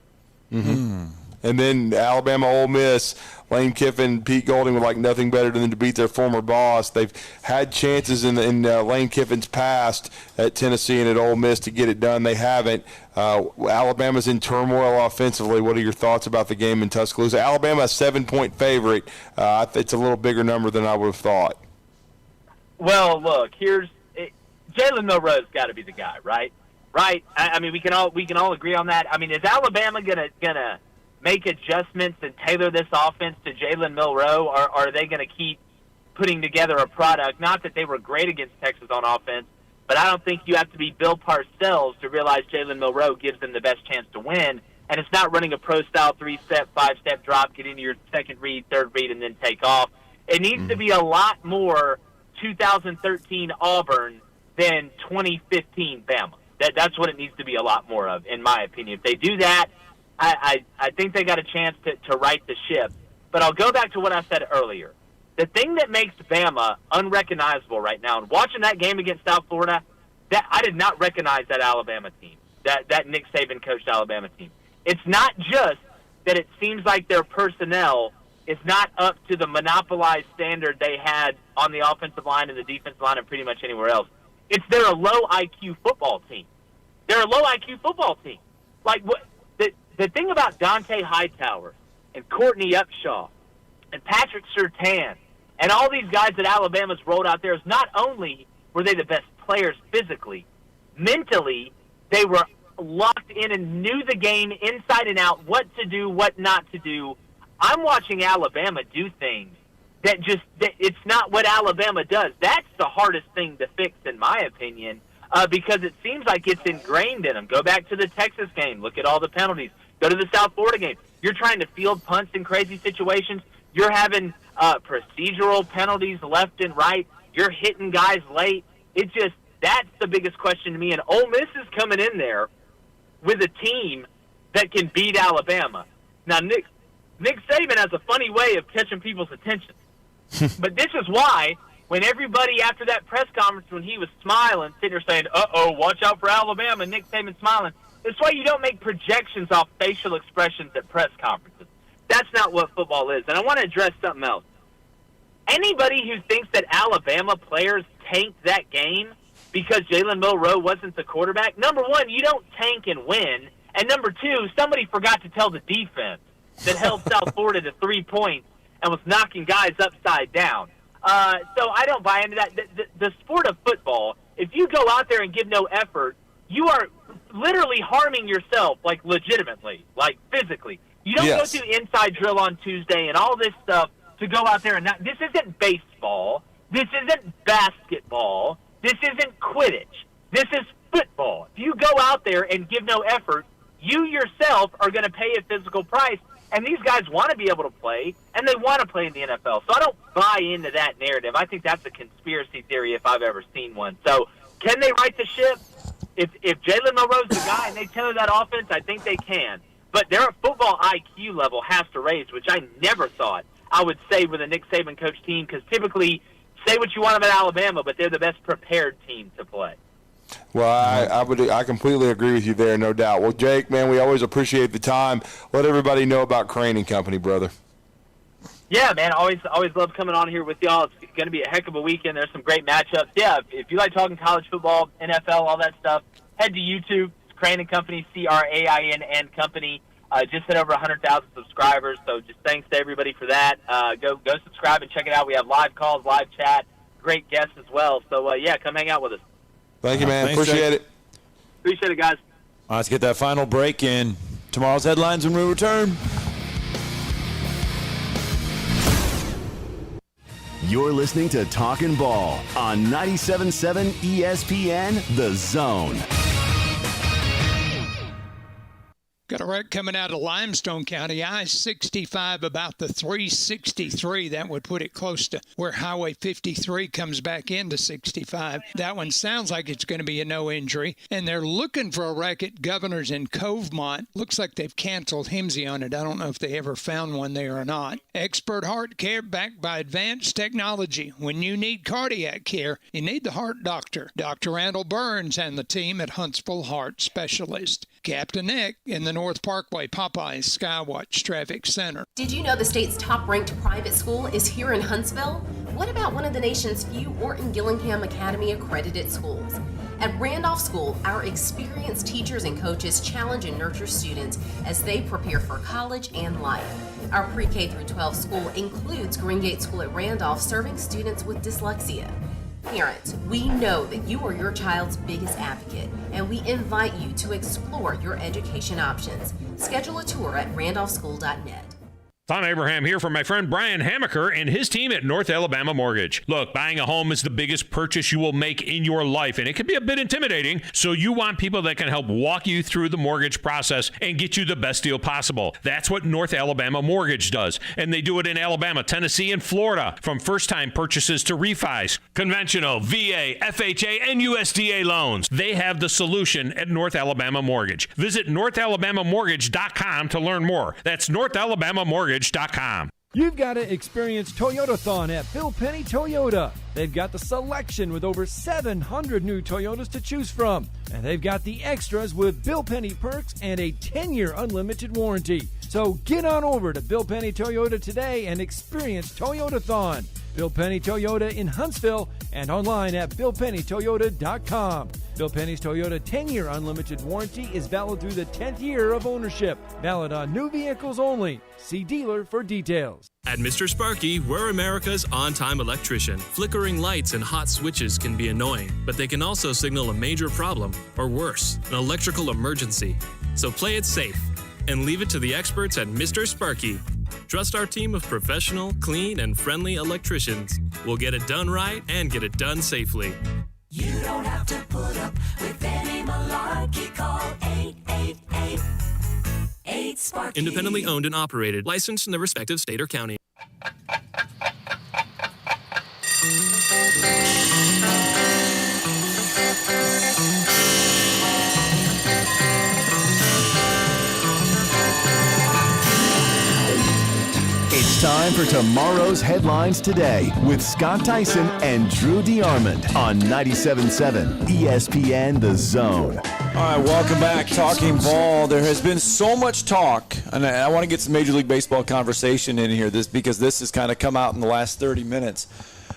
Mm-hmm. And then Alabama, Ole Miss, Lane Kiffin, Pete Golding would like nothing better than to beat their former boss. They've had chances in Lane Kiffin's past at Tennessee and at Ole Miss to get it done. They haven't. Alabama's in turmoil offensively. What are your thoughts about the game in Tuscaloosa? Alabama, a 7-point favorite. It's a little bigger number than I would have thought. Well, look, Jalen Milroe's got to be the guy, right? Right? I mean, we can all agree on that. I mean, is Alabama gonna make adjustments and tailor this offense to Jalen Milroe, or are they going to keep putting together a product? Not that they were great against Texas on offense, but I don't think you have to be Bill Parcells to realize Jalen Milroe gives them the best chance to win, and it's not running a pro-style 3-step, 5-step drop, get into your second read, third read, and then take off. It needs to be a lot more 2013 Auburn than 2015 Bama. That's what it needs to be a lot more of, in my opinion. If they do that, I think they got a chance to right the ship. But I'll go back to what I said earlier. The thing that makes Bama unrecognizable right now, and watching that game against South Florida, that I did not recognize that Alabama team, that Nick Saban coached Alabama team. It's not just that it seems like their personnel is not up to the monopolized standard they had on the offensive line and the defensive line and pretty much anywhere else. It's they're a low IQ football team. They're a low IQ football team. Like the thing about Dante Hightower and Courtney Upshaw and Patrick Surtain and all these guys that Alabama's rolled out there is not only were they the best players physically, mentally they were locked in and knew the game inside and out, what to do, what not to do. I'm watching Alabama do things that it's not what Alabama does. That's the hardest thing to fix, in my opinion, because it seems like it's ingrained in them. Go back to the Texas game. Look at all the penalties. Go to the South Florida game. You're trying to field punts in crazy situations. You're having procedural penalties left and right. You're hitting guys late. That's the biggest question to me. And Ole Miss is coming in there with a team that can beat Alabama. Now, Nick Saban has a funny way of catching people's attention. But this is why, when everybody after that press conference, when he was smiling, sitting there saying, uh-oh, watch out for Alabama, Nick Saban smiling, that's why you don't make projections off facial expressions at press conferences. That's not what football is. And I want to address something else. Anybody who thinks that Alabama players tanked that game because Jalen Milroe wasn't the quarterback, number one, you don't tank and win. And number two, somebody forgot to tell the defense that held South Florida to 3 points and was knocking guys upside down. So I don't buy into that. The sport of football, if you go out there and give no effort, you are literally harming yourself, like legitimately, like physically. You don't go through inside drill on Tuesday and all this stuff to go out there and not. This isn't baseball. This isn't basketball. This isn't Quidditch. This is football. If you go out there and give no effort, you yourself are going to pay a physical price. And these guys want to be able to play, and they want to play in the NFL. So I don't buy into that narrative. I think that's a conspiracy theory if I've ever seen one. So can they right the ship? If Jalen Milroe's the guy and they tailor that offense, I think they can. But their football IQ level has to raise, which I never thought I would say with a Nick Saban coach team, because typically, say what you want about Alabama, but they're the best prepared team to play. Well, I completely agree with you there, no doubt. Well, Jake, man, we always appreciate the time. Let everybody know about Crane and Company, brother. Yeah, man, always love coming on here with y'all. It's going to be a heck of a weekend. There's some great matchups. Yeah, if you like talking college football, NFL, all that stuff, head to YouTube. It's Crane and Company, CRAIN and Company. Just hit over 100,000 subscribers, so just thanks to everybody for that. Go subscribe and check it out. We have live calls, live chat, great guests as well. So, yeah, come hang out with us. Thank you, man. Appreciate it. Appreciate it, guys. Let's get that final break in. Tomorrow's headlines when we return. You're listening to Talkin' Ball on 97.7 ESPN, The Zone. Got a wreck coming out of Limestone County, I-65 about the 363. That would put it close to where Highway 53 comes back into 65. That one sounds like it's going to be a no injury. And they're looking for a wreck at Governor's in Covemont. Looks like they've canceled HIMSI on it. I don't know if they ever found one there or not. Expert heart care backed by advanced technology. When you need cardiac care, you need the heart doctor. Dr. Randall Burns and the team at Huntsville Heart Specialist. Captain Nick in the North Parkway Popeyes Skywatch Traffic Center. Did you know the state's top-ranked private school is here in Huntsville? What about one of the nation's few Orton-Gillingham Academy accredited schools? At Randolph School, our experienced teachers and coaches challenge and nurture students as they prepare for college and life. Our pre-K through 12 school includes Greengate School at Randolph, serving students with dyslexia. Parents, we know that you are your child's biggest advocate, and we invite you to explore your education options. Schedule a tour at randolphschool.net. Tom Abraham here from my friend Brian Hamaker and his team at North Alabama Mortgage. Look, buying a home is the biggest purchase you will make in your life, and it can be a bit intimidating, so you want people that can help walk you through the mortgage process and get you the best deal possible. That's what North Alabama Mortgage does, and they do it in Alabama, Tennessee, and Florida, from first-time purchases to refis, conventional, VA, FHA, and USDA loans. They have the solution at North Alabama Mortgage. Visit NorthAlabamaMortgage.com to learn more. That's NorthAlabamaMortgage.com. You've got to experience Toyotathon at Bill Penny Toyota. They've got the selection with over 700 new Toyotas to choose from. And they've got the extras with Bill Penny perks and a 10-year unlimited warranty. So get on over to Bill Penny Toyota today and experience Toyotathon. Bill Penny Toyota in Huntsville and online at BillPennyToyota.com. Bill Penny's Toyota 10-year unlimited warranty is valid through the 10th year of ownership. Valid on new vehicles only. See dealer for details. At Mr. Sparky, we're America's on-time electrician. Flickering lights and hot switches can be annoying, but they can also signal a major problem, or worse, an electrical emergency. So play it safe and leave it to the experts at Mr. Sparky. Trust our team of professional, clean, and friendly electricians. We'll get it done right and get it done safely. You don't have to put up with any malarkey. Call 888-8-SPARKY. Independently owned and operated. Licensed in the respective state or county. It's time for tomorrow's headlines today with Scott Tyson and Drew DeArmond on 97.7 ESPN The Zone. All right, welcome back. Talking ball. There has been so much talk, and I want to get some Major League Baseball conversation in here because this has kind of come out in the last 30 minutes.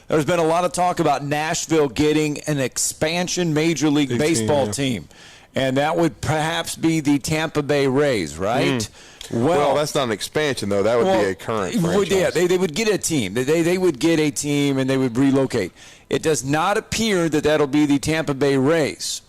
There's been a lot of talk about Nashville getting an expansion Major League Baseball team, and that would perhaps be the Tampa Bay Rays, right? Well, that's not an expansion, though. That would be a current franchise. Yeah, they would get a team. They would get a team, and they would relocate. It does not appear that that'll be the Tampa Bay Rays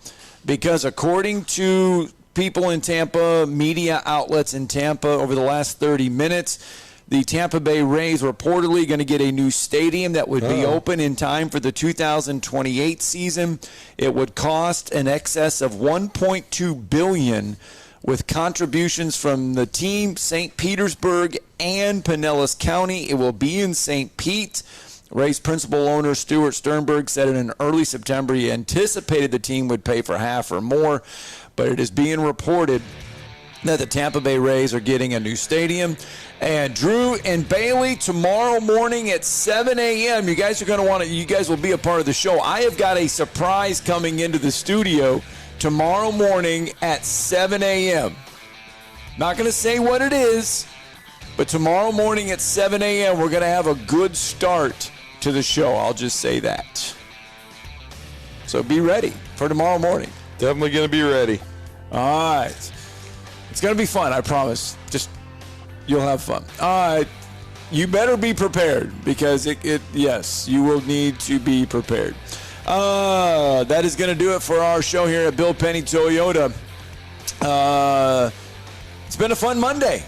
because according to people in Tampa, media outlets in Tampa over the last 30 minutes, the Tampa Bay Rays reportedly going to get a new stadium that would be open in time for the 2028 season. It would cost an excess of $1.2 billion with contributions from the team, St. Petersburg, and Pinellas County. It will be in St. Pete. Rays principal owner Stuart Sternberg said in early September he anticipated the team would pay for half or more, but it is being reported that the Tampa Bay Rays are getting a new stadium. And Drew and Bailey, tomorrow morning at 7 a.m., you guys will be a part of the show. I have got a surprise coming into the studio tomorrow morning at 7 a.m. Not going to say what it is, but tomorrow morning at 7 a.m. we're going to have a good start to the show. I'll just say that. So be ready for tomorrow morning. Definitely going to be ready. All right. It's going to be fun, I promise. Just, you'll have fun. All right. You better be prepared because yes, you will need to be prepared. That is going to do it for our show here at Bill Penny Toyota. It's been a fun Monday.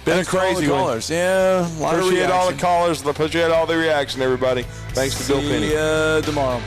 Been a crazy one. Yeah, a lot of reaction. Appreciate all the callers. Appreciate all the reaction, everybody. Thanks to Bill Penny. See you tomorrow.